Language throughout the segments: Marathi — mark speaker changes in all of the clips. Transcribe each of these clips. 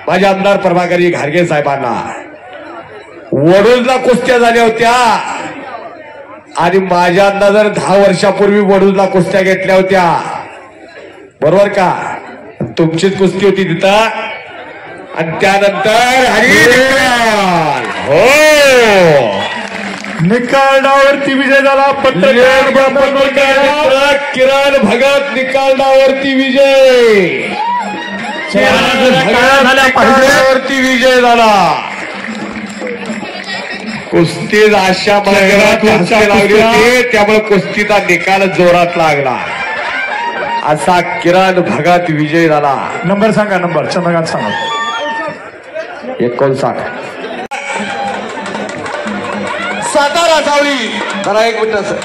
Speaker 1: माझे आमदार प्रभाकरजी घारगे साहेबांना वडूजला कुस्त्या झाल्या होत्या आणि माझ्या अंदाजाने 10 वर्षापूर्वी वडूजला कुस्त्या घेतल्या होत्या, बरोबर का? तुमचीच कुस्ती होती तिथं आणि त्यानंतर हो
Speaker 2: निकालावरती विजय झाला. पत्रकार
Speaker 1: किरण भगत निकालावरती विजय निकालावरती विजय झाला. कुस्ती अशा मार्गात लागली होती त्यामुळे कुस्तीचा निकाल जोरात लागला. असा किरण भगत विजय झाला.
Speaker 2: नंबर सांगा, नंबर चंद्रकांत सांगा.
Speaker 1: 59 सातारा सावली. जरा एक मिनिट सर.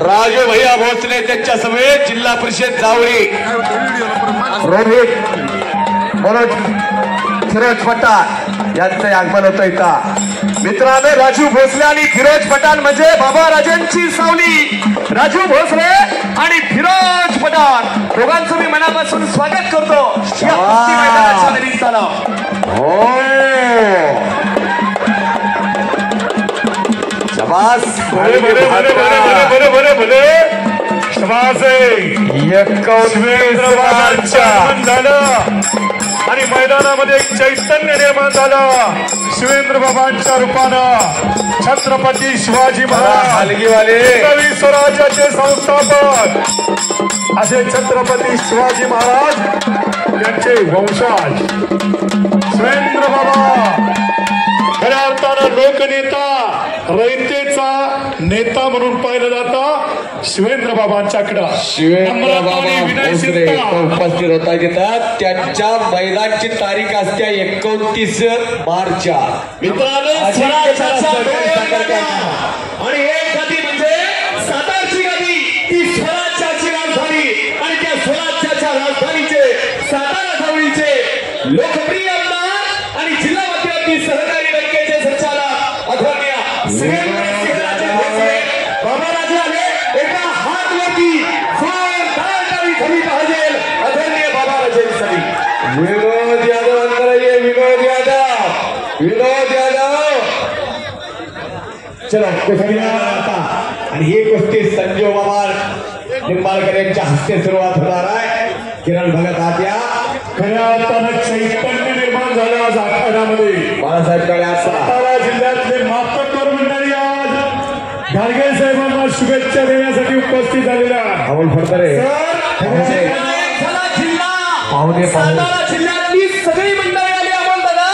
Speaker 1: राजू भैया भोसले त्यांच्या समेत जिल्हा परिषद जावळी रोहित मनोज फिरोज पठाण यांचं आगमन होतं इथं. मित्रांनो, राजू भोसले आणि फिरोज पठाण म्हणजे बाबा राजांची सावली. राजू भोसले आणि फिरोज पठाण दोघांचं मी मनापासून स्वागत करतो या कुस्ती मैदानाच्या निमित्तानं. शाबास.
Speaker 2: भले भले भले भले भले भले भले शाबास.
Speaker 1: 21
Speaker 2: झालं आणि मैदानामध्ये एक चैतन्य निर्माण झालं. शिवेंद्र बाबांच्या रूपानं छत्रपती शिवाजी महाराज नवी स्वराज्याचे संस्थापक असे छत्रपती शिवाजी महाराज यांचे वंशज शिवेंद्र बाबा खऱ्या अर्थानं लोकनेता, रयतेचा नेता म्हणून पाहिलं जातं शिवेंद्र बाबांच्याकडं.
Speaker 1: उपस्थित होता येतात. त्यांच्या मैदानची तारीख असते 29 मार्च. मित्रांनो, आणि एक गादी म्हणजे सातारची गादी, ती स्वराज्याची राजधानी आणि त्या स्वराज्याच्या राजधानीचे सातारा सावळीचे लोकप्रिय आमदार आणि जिल्हा मध्यवर्ती सहकारी बँकेचे संचालक आदरणीय बाबाराजे आले. एका हातवरती जोरदार टाळी झाली पाहिजे आदरणीय बाबाराजेंसाठी. विनोद यादव अंदर ये. विनोद यादव, विनोद यादव. चलो कुस्ती आता. आणि ही कुस्ती संजय बाबा निंबाळकर यांच्या हस्ते सुरुवात होणार आहे. किरण भगत आत्या.
Speaker 2: खऱ्या अर्थानं चैतन्य निर्माण झालं आज आखाड्यामध्ये.
Speaker 1: बाळासाहेबकडे
Speaker 2: सातारा जिल्ह्यातले मातब्बर मंडळी आज घारगे साहेबांना शुभेच्छा देण्यासाठी उपस्थित झालेल्या.
Speaker 1: अमोल फडतरे
Speaker 3: सातारा जिल्ह्यातली सगळी मंडळी आली. अमोल दादा,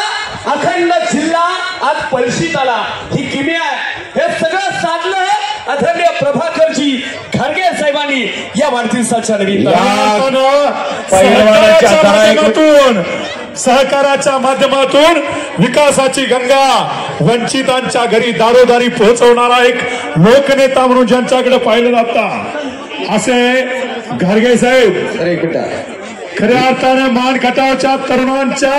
Speaker 3: अखंड जिल्हा आज पळशीत आला. ही किमी आहे. हे सगळं साधलं आदरणीय प्रभाकरजी घारगे साहेबांनी या वाढदिवसाच्या
Speaker 2: सहकाराच्या माध्यमातून विकासाची गंगा वंचितांच्या घरी दारोदारी पोहोचवणारा एक लोकनेता म्हणून ज्यांच्याकडे पाहिलं जातं असे घारगे साहेब खऱ्या अर्थाने मान खटावच्या तरुणांच्या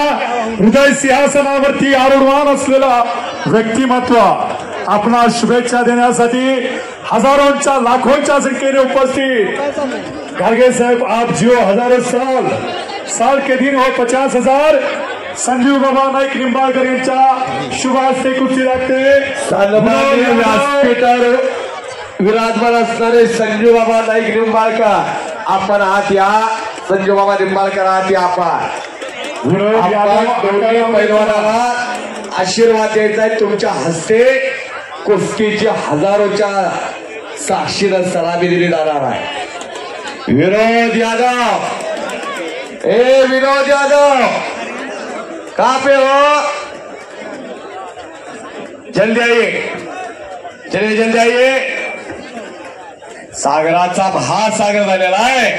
Speaker 2: हृदय सिंहासनावरती आरूढवान असलेला व्यक्तिमत्व आपला शुभेच्छा देण्यासाठी हजारोंच्या लाखोंच्या संख्येने उपस्थित. घारगे साहेब, आप जियो हजारों साल के दिन हो 50,000. संजीव बाबा नाईक निंबाळकर यांच्या शुभ हस्ते कुस्ती लागते.
Speaker 1: व्यासपीठावर विराजमान असणारे संजीव बाबा नाईक निंबाळकर आपण आत या. संजीव बाबा निंबाळकर आत या. आपण पैलवानाला आशीर्वाद द्यायचा आहे. तुमच्या हस्ते कुस्तीची हजारोच्या साक्षीला सलामी दिली जाणार आहे. विनोद यादव, ए विनोद यादव कहां पे हो? जल्दी आइए, चलिए जल्दी आइए. सागराचा महासागर झालेला आहे.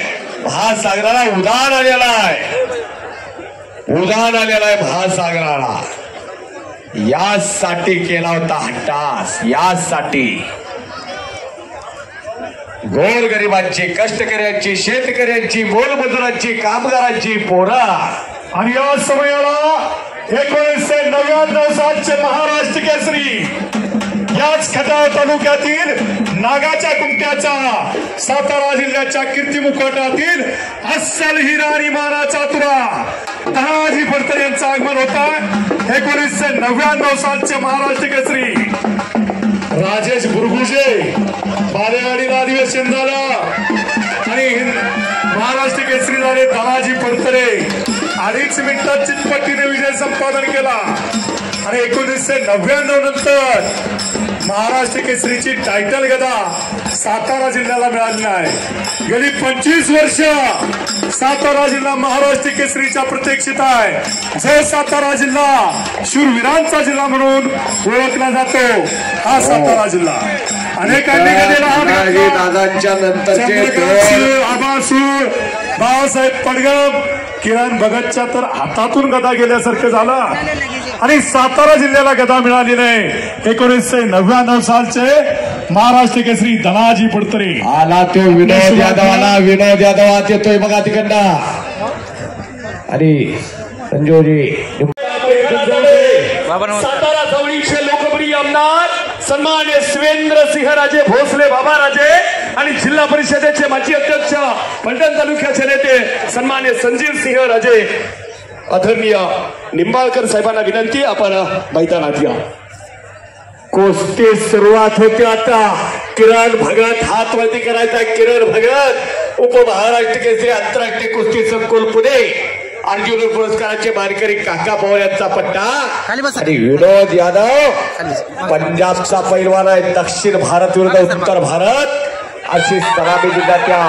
Speaker 1: महासागराला उधाण आलेला आहे. उधाण आलेला आहे महासागराला. यासाठी केला होता हट्टास. यासाठी गोरगरिबांची, कष्टकऱ्यांची, शेतकऱ्यांची, मोलमजुरांची, कामगारांची पोरा.
Speaker 2: आणि या समयाला 1999 सालचे महाराष्ट्र केसरी याच खटाव तालुक्यातील नागाच्या कुमट्याच्या सातारा जिल्ह्याच्या कीर्ती मुखवटातील अस्सल हिरा आणि मानाचा तुरा तानाजी यांचं आगमन होता 1999 सालचे महाराष्ट्र केसरी राजेश बुरगुजे बालेवाडीला अधिवेशन झालं आणि महाराष्ट्र केसरी झाले धनाजी पडतरे 2.5 मिनिटात चितपट्टीने विजय संपादन केला आणि 1999 नंतर महाराष्ट्र केसरीची टायटल गदा सातारा जिल्ह्याला मिळाली आहे। गेली 25 वर्ष सातारा जिल्हा महाराष्ट्र केसरीच्या प्रतीक्षित आहे। जो सातारा जिल्हा शूरवीरांचा जिल्हा म्हणून ओळखला जातो हा सातारा जिल्हा अनेकांनी
Speaker 1: दादांच्या नंतरचे
Speaker 2: आबासूर बाळासाहेब पडगम किरण भगतच्या तर हातातून गदा गेल्यासारखं झालं आणि सातारा जिल्ह्याला गदा मिळाली नाही। 1999 सालचे महाराष्ट्र केसरी धनाजी पडतरे
Speaker 1: आला तो विनोद यादवाला विनोद यादव येतोय बघा तिकडनं आणि संजोजी
Speaker 3: सातारा जवळीचे लोकप्रिय आमदार सन्मान्य शिवेंद्र सिंहराजे भोसले बाबाराजे आणि जिल्हा परिषदेचे माजी अध्यक्ष फलटण तालुक्याचे नेते सन्मान्य संजीव सिंह राजे आदरणीय निंबाळकर साहेबांना विनंती आपण मैदानात या।
Speaker 1: कुस्ती सुरुवात होते आता किरण भगत हात वरती करायचा किरण भगत उपमहाराष्ट्र केसरी आंतरराष्ट्रीय कुस्ती संकुल पुणे अर्जुन पुरस्काराचे मानकरी काका पवार यांचा पट्टा आणि विनोद यादव पंजाबचा पैलवान आहे दक्षिण भारत विरुद्ध उत्तर भारत अशी सलामी जिल्ह्याच्या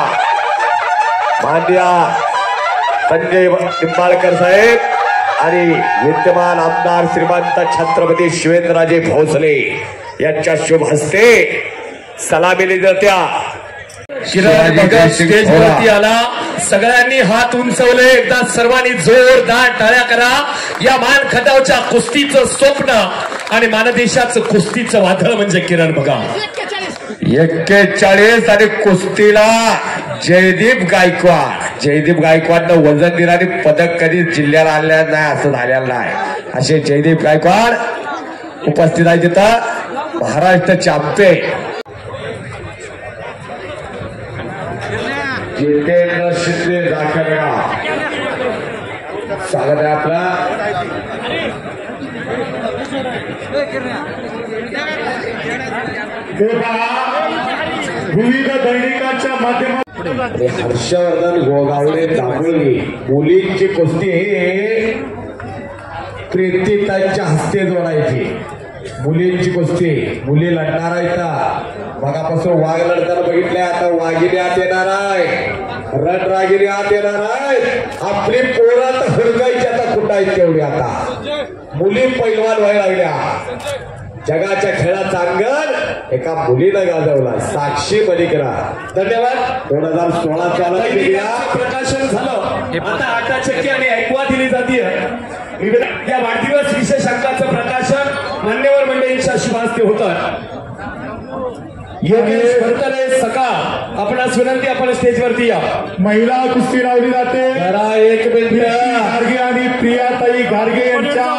Speaker 1: मान्य संजय निंबाळकर साहेब आणि विद्यमान आमदार श्रीमंत छत्रपती शिवेंद्रराजे भोसले यांच्या शुभ हस्ते सलामी दिली जात्या।
Speaker 3: किरण भगत स्टेजवरती आला सगळ्यांनी हात उंचवले एकदा सर्वांनी जोरदार टाळ्या करा। या मान खटावच्या कुस्तीचं स्वप्न आणि मानदेशाचं कुस्तीचं वादळ म्हणजे किरण भगत
Speaker 1: 41 आणि कुस्तीला जयदीप गायकवाडनं वजन दिलं आणि पदक कधी जिल्ह्याला आलेलं नाही असं झालेलं नाही। असे जयदीप गायकवाड उपस्थित आहे तिथं महाराष्ट्र चॅम्पियन जितेंद्र शिंदे दाखवला स्वागत आहे आपला।
Speaker 2: विविध दैनिकांच्या माध्यमातून
Speaker 1: हर्षवर्धन गोगावले दाभोळी मुलींची कुस्ती हे प्रीतीताईंच्या हस्ते जोडायची। मुलींची कुस्ती मुली लढणार आहेत मगापासून वाघ लढताना बघितले आता वाघिणी आत येणार आहे रणरागिरी आत येणार आहे। आपली पोरात हुडकायची आता कुठं आहेत तेवढी आता मुली पैलवान व्हायला लागल्या। जगाच्या खेळाचा अंगण एका मुलीनं गाजवला साक्षी मलिकला धन्यवाद। 2016 सालात
Speaker 3: प्रकाशन झालं आता 8 चक्की आणि ऐकवा दिली जाते। या वाढदिवस विशेष अंकाचं प्रकाशन मान्यवर मंडळींच्या शुभ हस्ते होतं। योगेश भरतरे सका आपणास विनंती आपण स्टेजवरती या।
Speaker 2: महिला कुस्ती लावली जाते
Speaker 1: जरा एक मिनिट
Speaker 2: गार्गे आणि प्रियाताई गार्गे यांच्या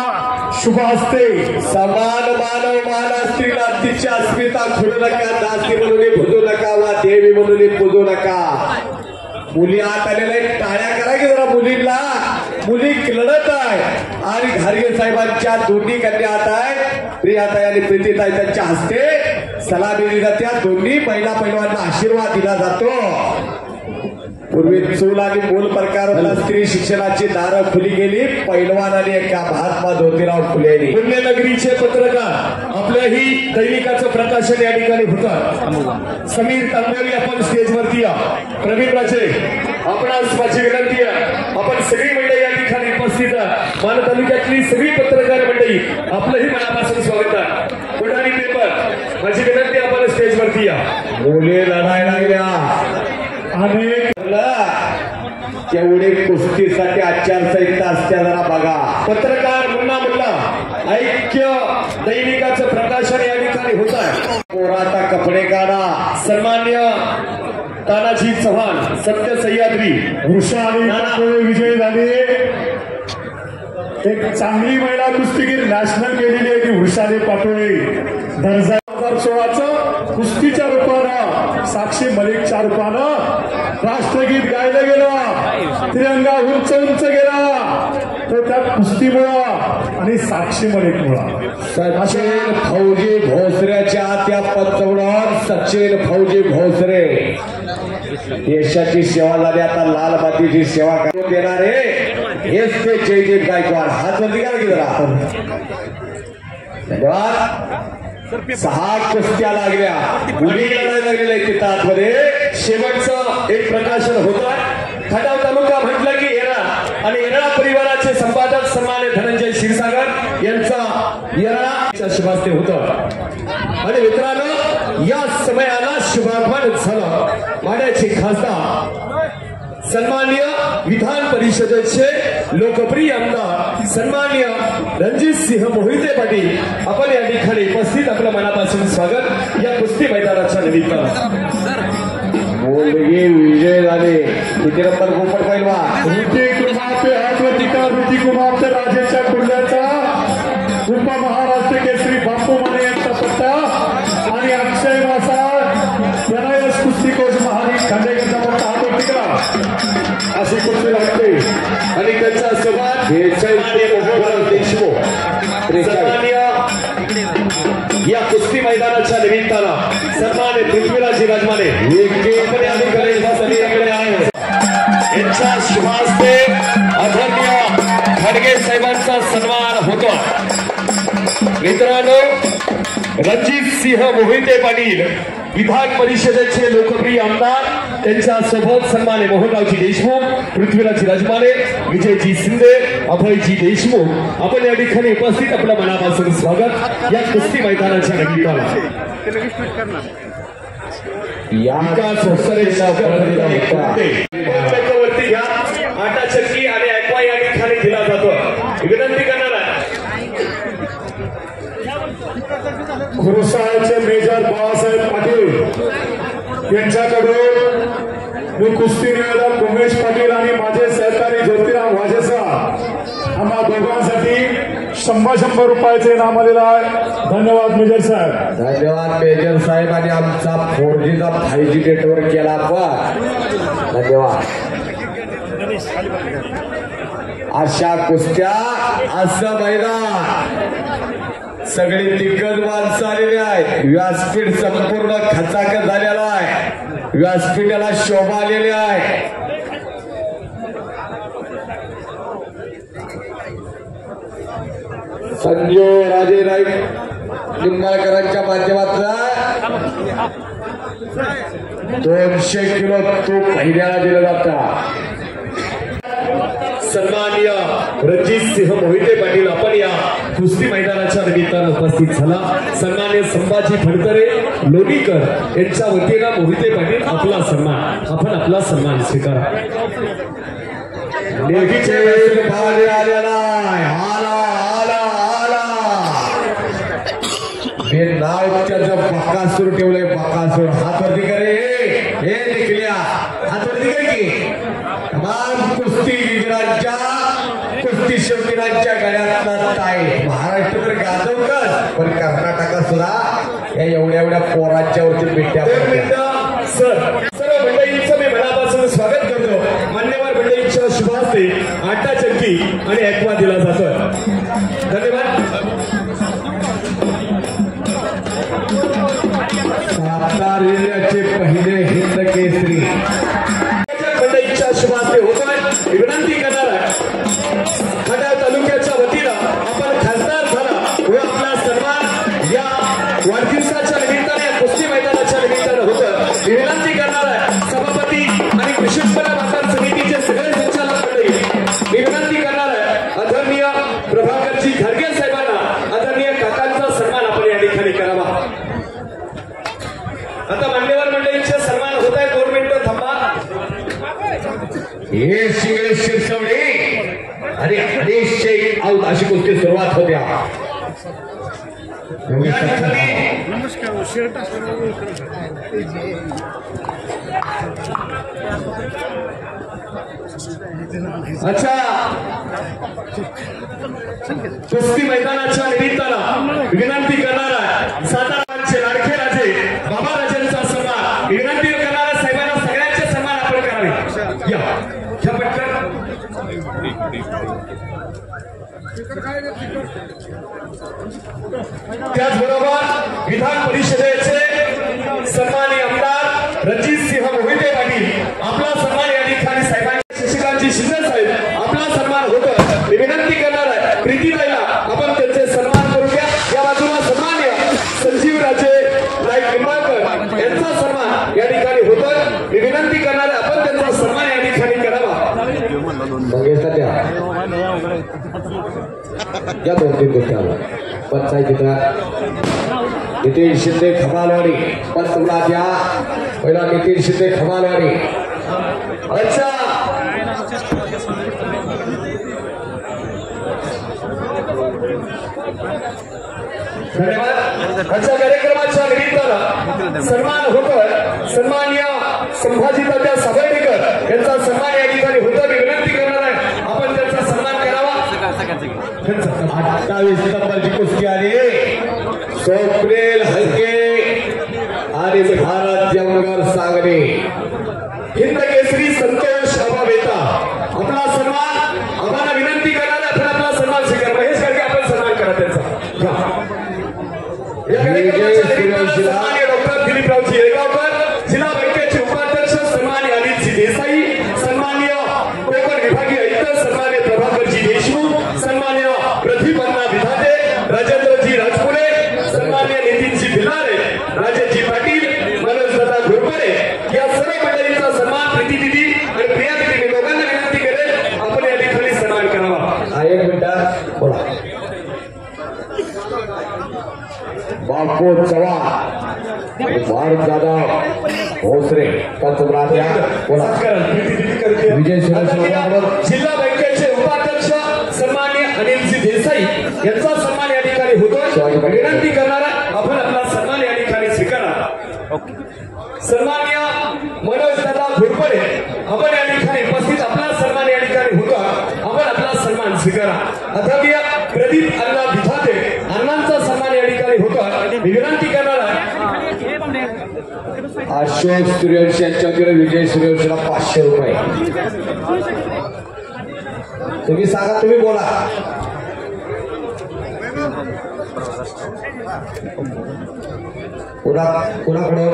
Speaker 2: शुभ हस्ते
Speaker 1: समान मानव मान स्त्रीला तिच्या अस्मिता खुलू नका दासी म्हणून भुजू नका वा देवी म्हणून पूजू नका। मुली आत आलेल्या टाळ्या करा की जरा मुलींना मुली लढत आहे आणि घारगे साहेबांच्या दोन्ही कन्या आत आहेत प्रियाताई आणि प्रीतीताई त्यांच्या हस्ते सलामी दिली जाते। दोन्ही महिला पैलवानांना आशीर्वाद दिला जातो। पूर्वी चूल आणि मूल प्रकार स्त्री शिक्षणाची दारं खुली गेली पैलवानाने एका महात्मा ज्योतिराव फुले
Speaker 3: पुण्यनगरीचे पत्रकार आपल्याही दैनिकाचं प्रकाशन या ठिकाणी होतं। समीर तांबोली आपण स्टेजवरती या। प्रवीण राजे आपणास माझी विनंती आहे आपण सगळी मंडळी या ठिकाणी उपस्थित आहे। मान तालुक्यातली सगळी पत्रकार मंडळी आपलंही मनापासून स्वागत आहे। पुढारी पेपर माझी विनंती आपण स्टेजवरती या।
Speaker 1: मुली लढायला लागल्या अनेक तेवढे कुस्तीसाठी आचारसंहिता असत्या जरा बघा।
Speaker 3: पत्रकार मुन्ना मुल्ला ऐक्य दैनिकाचं प्रकाशन या ठिकाणी होत आहे।
Speaker 1: पोराचा कपडे काढा
Speaker 3: सन्मान्य तानाजी चव्हाण सत्य सह्याद्री
Speaker 2: वृषाली विजय झाले। एक चांगली महिला कुस्तीगीर नॅशनल केलेली आहे ती वृषाली पाटोळे दर्जा 2016चं कुस्तीच्या रूपानं साक्षी मलिकच्या रूपानं राष्ट्रगीत गायलं गेलं तिरंगा उंच उंच गेला। तर त्या कुस्तीमुळं आणि साक्षीमुळे एक मुळा.
Speaker 1: सचिन फौजी भोसऱ्याच्या त्या पतवडावर सचिन फौजी भोसरे देशाची सेवा झाली. आता लाल मातीची सेवा करून देणारे हेच ते जयदेव गायकवाड. हात वरती करा की जरा. धन्यवाद. 6 कुस्त्या लागल्या, मुली लढायला लागलेल्या आहेत तिथं आतमध्ये.
Speaker 3: शेवटचं एक प्रकाशन होतं. खटाव तालुका म्हटलं की येरळा आणि येरळा परिवाराचे संपादक सन्मान्य धनंजय क्षीरसागर यांचा येरळाच्या शुभास्ते होतं. आणि मित्रांनो, या समयाला शुभागमन झालं. माड्याचे खासदार सन्मान्य विधान परिषदेचे लोकप्रिय आमदार सन्मान्य रणजितसिंह मोहिते पाटील आपण या ठिकाणी उपस्थित. आपलं मनापासून स्वागत या कुस्ती मैदानाच्या निमित्तानं.
Speaker 1: बोलगे विजय झाले. किती नंबर गोपट पैलवान
Speaker 2: ऋतिक कुमार राजेच्या कुर्ल्याचा उपमहाराष्ट्र केसरी बापू माने यांचा पट्टा आणि अक्षय मासाळ बनायस कुस्ती कोच महाराज खांडेकरचा मोठा हात टिकला अशी कुस्ती लागते.
Speaker 3: आणि त्यांचा सोबत देशमुख या कुस्ती मैदानाच्या निमित्तानं सन्मान्य पृथ्वीराज राजमाने यांच्या शुभास्ते आदरणीय खडगे साहेबांचा सन्मान होतो. मित्रांनो, रणजितसिंह मोहिते पाटील विधान परिषदेचे लोकप्रिय आमदार त्यांच्या सोबत सन्मान्य मोहनरावजी देशमुख, पृथ्वीराज राजमाने, विजयजी शिंदे, अभयजी देशमुख आपण या ठिकाणी उपस्थित. आपलं मनापासून स्वागत या कुस्ती मैदानाच्या निमित्तानं. वरती घ्या. आटा चक्की आणि ॲक्वा या ठिकाणी दिला जातो. विनंती करणार
Speaker 2: खुरसाळचे मेजर बाळासाहेब पाटील यांच्याकडून मी कुस्ती निवेदक उमेश पाटील आणि माझे सहकारी ज्योतिराम वाजेसा आम्हा दोघांसाठी 100 रुपयाचे इनाम आलेलं आहे. धन्यवाद मेजर साहेब.
Speaker 1: धन्यवाद मेजर साहेब. आणि आमचा 4Gचा 5G नेटवर्क केला आपण. धन्यवाद. अशा कुस्त्या, असं मैदान, सगळी दिग्गज माणसं आलेली आहेत. व्यासपीठ संपूर्ण खचाखच झालेला आहे. व्यासपीठाला शोभा आलेली आहे. संजय राजे नाईक लिंबाळकरांच्या माध्यमातून 200 किलो तूप महिन्याला दिलं जातं.
Speaker 3: सन्माननीय रणजितसिंह मोहिते पाटील आपण या कुस्ती मैदानाच्या निमित्तानं उपस्थित झाला. सन्माननीय संभाजी फडतरे लोणीकर यांच्या वतीनं मोहिते पाटील आपला सन्मान, आपण आपला सन्मान स्वीकारा.
Speaker 1: लेखीचे भाले आलेला आला आला आला. हे नाव त्याचं बकासूर ठेवलंय. बकासूर हातवरती करे. हे निघल्या हातवरती करे की तमाम कुस्तीगिरांच्या कुस्ती शौकीनांच्या गळ्यातला ताई. महाराष्ट्र तर गाजवकर, पण कर्नाटकात सुद्धा या एवढ्या पोरांच्या वरती मिठ्या.
Speaker 3: सर्व मंडळींचं मी मनापासून स्वागत करतो. मान्यवर मंडळींच्या शुभास्ते आटा चक्की आणि ॲक्वा दिला जातो. धन्यवाद.
Speaker 1: सातारा जिल्ह्याचे पहिले हिंद केसरी
Speaker 3: मंडळींच्या शुभास्ते होतोय. विनंती करणार आहे खटाव तालुक्याच्या वतीनं आपण खासदार झाला व आपला सन्मान या वाढदिवसाच्या निमित्ताने कुस्ती मैदानाच्या निमित्तानं होतं. विनंती करणार आहे सभापती आणि कृषी उत्पन्न बाजार समितीचे सगळे संचालक मंडळी. विनंती करणार आहे आदरणीय प्रभाकरजी खडगे साहेबांना आदरणीय काकांचा सन्मान आपण या ठिकाणी करावा. आता मान्यवर मंडळींचे सन्मान होत आहे. 2 मिनिटं थांबा.
Speaker 1: हे शिंगळे शिरसवडे आणि हरीश शेख आऊट अशी कुस्ती सुरुवात होत्या.
Speaker 3: अच्छा, कुस्ती मैदानाच्या निमित्तानं विनंती करणार आहे साताराचे लाडके राजे बाबाराजांचा सन्मान. विनंती करणाऱ्या साहेबांना सगळ्यांचे सन्मान आपण करावे. या पटकन त्याचबरोबर विधान परिषदेचे सन्माननीय आमदार रणजितसिंह मोहिते पाटील आपला सन्मान या ठिकाणी साहेबांनी शशिकांतजी शिंदे साहेब आपला सन्मान होतो मी विनंती करणार आहे प्रीतीताईला आपण त्यांचे सन्मान करूया। या बाजूला सन्माननीय संजीवराजे नाईक निंबाळकर यांचा सन्मान या ठिकाणी होतो मी विनंती करणार आहे आपण त्यांचा सन्मान या ठिकाणी करावा।
Speaker 1: या 2-3 गोष्टी आल्या पंचायतीत नितीन शिंदे खमालवाडी पंचमनाथ या पहिला नितीन शिंदे खमालवाडी
Speaker 3: अच्छा धन्यवाद। आजच्या कार्यक्रमाच्या निमित्तानं सन्मान होतोय सन्माननीय संभाजी तात्या साबळेकर यांचा सन्मान या ठिकाणी होतो मी विनंती करणार आहे आपण त्यांचा सन्मान करावा।
Speaker 1: 28 नंबरची कुस्ती आली स्वप्नील हलके आणि भारत जमगर सांगली
Speaker 3: हिंद केसरी संतोष बाबा बेता आपला सन्मान आम्हाला विनंती करणार आहे आपण आपला सन्मान स्वीकार महेश करके आपण सन्मान करा त्यांचा। या कार्यक्रमाच्या निमित्तानं सन्माननीय डॉक्टर दिलीपरावजी येळगावकर जिल्हा बँकेचे उपाध्यक्ष सन्माननीय अनिलजी देसाई सन्माननीय कोकण विभागीय आयुक्त सन्माननीय प्रभाकरजी देशमुख सन्माननीय प्रतिपन्ना विधाते राजेंद्रजी राजपुरे सन्माननीय नितीनजी भिलारे राजेशजी पाटील मनोजदादा घोरपडे या सर्व मंडळींचा सन्मान प्रीती दिदी आणि प्रिया दिदी दोघांना विनंती करेल आपण या ठिकाणी सन्मान करावा।
Speaker 1: 1 मिनिट बोला बापू चव्हाण भारत जाधव भोसरे पंचमनाथ या बोला विजय सुरेश
Speaker 3: जिल्हा बँकेचे उपाध्यक्ष सन्माननीय अनिलजी देसाई यांचा सन्मान या ठिकाणी होतोय विनंती करणारा आपण आपला सन्मान या ठिकाणी स्वीकारा। सन्माननीय मनोजदादा घोरपडे आपण या ठिकाणी उपस्थित आपला सन्मान या ठिकाणी होतो आपण आपला सन्मान स्वीकारा। अथर्वीय प्रदीप अण्णा विधाते अण्णांचा सन्मान या ठिकाणी होतो मी विनंती करणार आहे
Speaker 1: अशोक सूर्यवंशी यांच्याकडे विजय सूर्यवंशीला 500 रुपये तुम्ही सांगा तुम्ही बोला कुणाकडे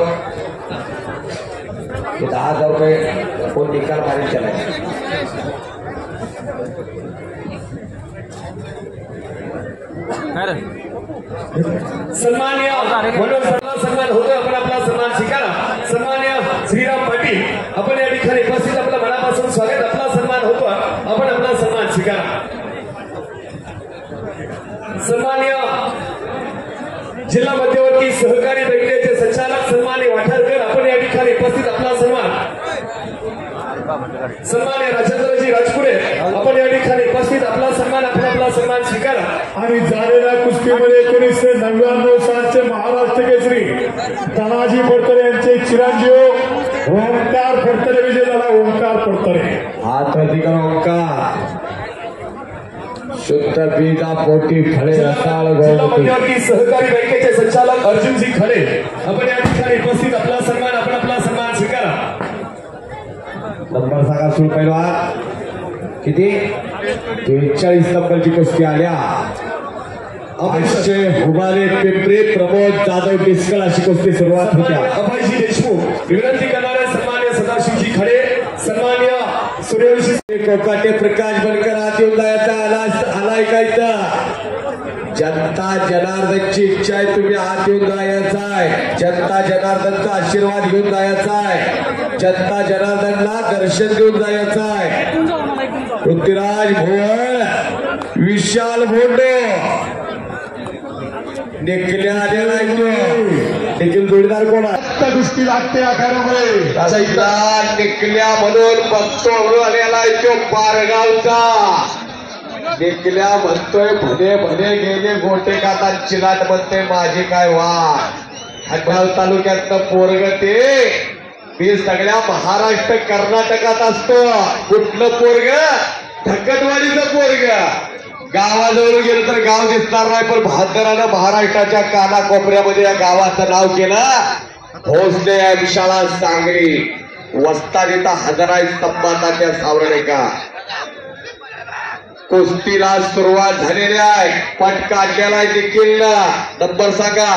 Speaker 1: 10,000 रुपये कोण निकाल मारीत केलाय
Speaker 3: सन्माननीय मनोजला सन्मान होतो आपण आपला सन्मान स्वीकारा। सन्माननीय श्रीराम पाटील आपण या ठिकाणी उपस्थित आपलं मनापासून स्वागत आपला सन्मान होतो आपण आपला सन्मान स्वीकारा। सन्माननीय जिल्हा मध्यवर्ती सहकारी बँकेचे संचालक सन्माननीय वाठारकर आपण या ठिकाणी उपस्थित आपला सन्मान सन्माननीय राजेंद्रजी राजपुरे आपण या ठिकाणी उपस्थित आपला सन्मान आपण आपला सन्मान स्वीकारा।
Speaker 2: आणि झालेल्या कुस्तीमध्ये 1999 सालचे महाराष्ट्र केसरी तानाजी फडतरे यांचे चिरंजीव ओंकार फडतरे विजय झाला। ओंकार फडतरे
Speaker 1: हात अधिकार ओंकार शुद्ध बीजा पोटी फळे रसाळ
Speaker 3: मध्यवर्ती सहकारी बँकेचे संचालक अर्जुनजी खरे आपण या ठिकाणी उपस्थित आपला सन्मान आपण आपला सन्मान स्वीकारा।
Speaker 1: नंबर सांगा सुरू पहिला किती 43 नंबरची कुस्ती आल्या अवश्य हुबाले पिंपरी प्रमोद जाधव डिस्कल अशी कुस्ती सुरुवात होत्या।
Speaker 3: अभयजी देशमुख विनंती करणारे सन्मान्य सदाशिवजी खडे सन्मान्य सूर्यवंशी
Speaker 1: कोकाटे प्रकाश बनकर आत येऊन जायचा आलाय काय जनता जनार्दनची इच्छा आहे तुम्ही आत येऊन जायचा आहे जनता जनार्दनचा आशीर्वाद घेऊन जायचा आहे जनता जनार्दनला दर्शन देऊन जायचं आहे। पृथ्वीराज भोळ विशाल भोंडे निकल्या आलेला देखील जोडीदार कोण आहे
Speaker 2: कुस्ती लागते आखाड्यामध्ये
Speaker 1: निकल्या म्हणून बघतो म्हणून आलेला तो पारगावचा निकल्या म्हणतोय भले भले गेले गोटे काता चिलाट म्हणते माझी काय वाघ तालुक्यातलं पोरग ते मी सगळ्या महाराष्ट्र कर्नाटकात असतो कुठलं पोरग ढक्कनवाडीचं पोरग गावाजवळ गेलं तर गाव दिसणार नाही पण बहादरानं महाराष्ट्राच्या कानाकोपऱ्यामध्ये या गावाचं नाव केलं। भोसले शाळा सांगली वस्ताद इथं हजाराय स्तंभाचा त्या सावरणेका कुस्तीला सुरुवात झालेली आहे. पट काढलेला आहे देखील. नंबर सांगा.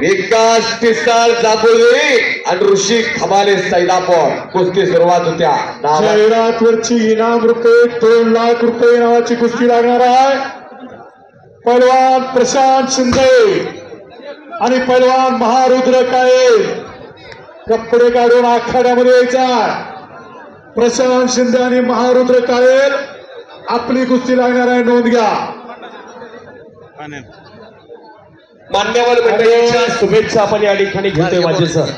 Speaker 1: विकास पिसाळ जांभुळी आणि ऋषी खमाले सैदापूर. कुस्ती सुरुवात होत्या.
Speaker 2: जाहिरातवरची इनाम रुपये 2 लाख रुपये नावाची कुस्ती लागणार आहे. पैलवान प्रशांत शिंदे आणि पैलवान महारुद्र काळे कपडे काढून आखाड्यामध्ये यायचा. प्रशांत शिंदे आणि महारुद्र काळे आपली कुस्ती लागणार आहे. नोंद घ्या.
Speaker 3: मान्यवर मंडळींच्या शुभेच्छा आपण या ठिकाणी घेतोय. माझे सर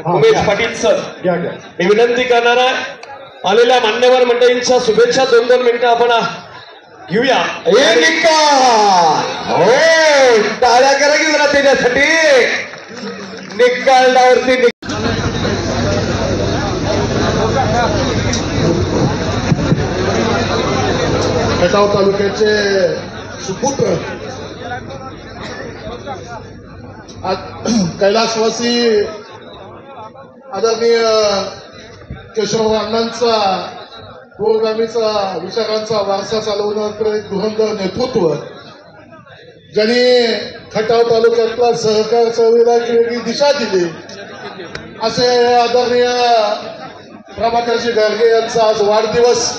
Speaker 3: उमेश पाटील सर
Speaker 2: घ्या घ्या.
Speaker 3: मी विनंती करणार आहे आलेल्या मान्यवर मंडळींच्या शुभेच्छा 2-2 मिनिटं आपण घेऊया.
Speaker 1: हे निकाल. हो, टाळ्या करा की जरा त्याच्यासाठी. निकालावरती
Speaker 4: खटाव तालुक्याचे सुपुत्र कैलासवासी आदरणीय केशवराव अण्णांचा पुरोगामीचा विचारांचा वारसा चालवण्याकडे धुरंधर नेतृत्व, ज्यांनी खटाव तालुक्यातला सहकार चळवळीला एक वेगळी दिशा दिली, असे आदरणीय प्रभाकरजी गाडगे यांचा आज वाढदिवस.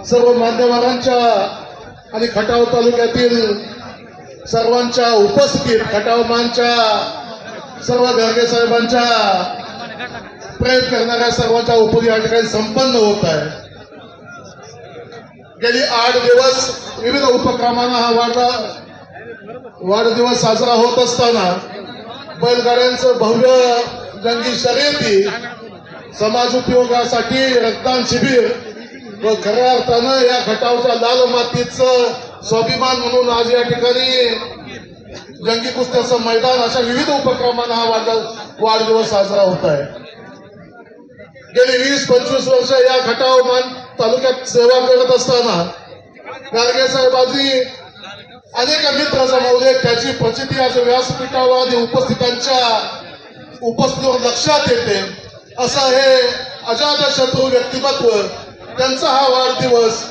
Speaker 4: सर्व मान्यवरांच्या आणि खटाव तालुक्यातील सर्वांच्या उपस्थितीत खटावमानच्या सर्व गाडगे साहेबांच्या प्रयत्न करणाऱ्या सर्वांच्या उपस्थितीत या ठिकाणी संपन्न होत आहे. गेली 8 दिवस विविध उपक्रमांना हा वाढदिवस साजरा होत असताना बैलगाड्यांचं भव्य जंगी शर्यती, समाज उपयोगासाठी रक्तदान शिबिर व खऱ्या अर्थानं या खटावच्या लाल मातीचं स्वाभिमान म्हणून आज या ठिकाणी जंगी कुस्त्याचं मैदान, अशा विविध उपक्रमांना हा वाढदिवस साजरा होत आहे. गेली 20-25 वर्ष या खटाव मान तालुक्यात सेवा करत असताना गाडगे साहेबांनी अनेक मित्र जमवले. त्याची प्रचिती आज व्यासपीठावर आणि उपस्थितांच्या उपस्थितीवर लक्षात येते. असं हे अजातशत्रू व्यक्तिमत्व, त्यांचा हा वाढदिवस.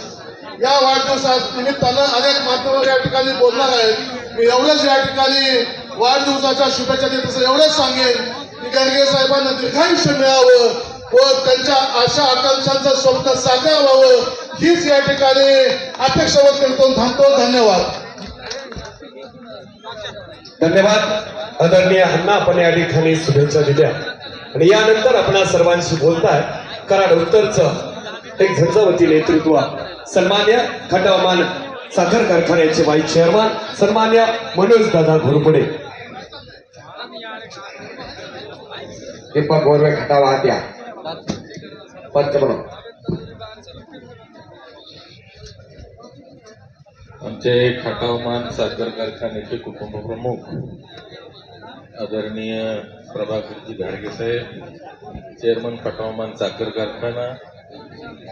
Speaker 4: या वाढदिवसानिमित्तानं अनेक माध्यमांवर या ठिकाणी बोलणार आहेत. मी एवढंच या ठिकाणी वाढदिवसाच्या शुभेच्छा देत असं एवढंच सांगेन की गाडगे साहेबांना दीर्घायुष्य मिळावं व त्यांच्या आशा आकांक्षांचं स्वप्न साकार व्हावं, हीच या ठिकाणी अपेक्षा व्यक्त करतो. थांबतो. धन्यवाद.
Speaker 3: धन्यवाद. आदरणीय अण्णा आपण या ठिकाणी शुभेच्छा दिल्या आणि यानंतर आपण सर्वांशी बोलताय कराड उत्तरचं एक झंझावती नेतृत्व, सन्मान्य खटावमान साखर कारखान्याचे व्हाईस चेअरमन सन्मान्य मनोज दादा घोरपडे.
Speaker 1: दीपक गोरवे खटाव हात द्या. पंच म्हणून
Speaker 5: आमचे खटावमान साखर कारखान्याचे कुटुंब प्रमुख आदरणीय प्रभाकरजी घाडगे साहेब, चेअरमन खटावमान साखर कारखाना,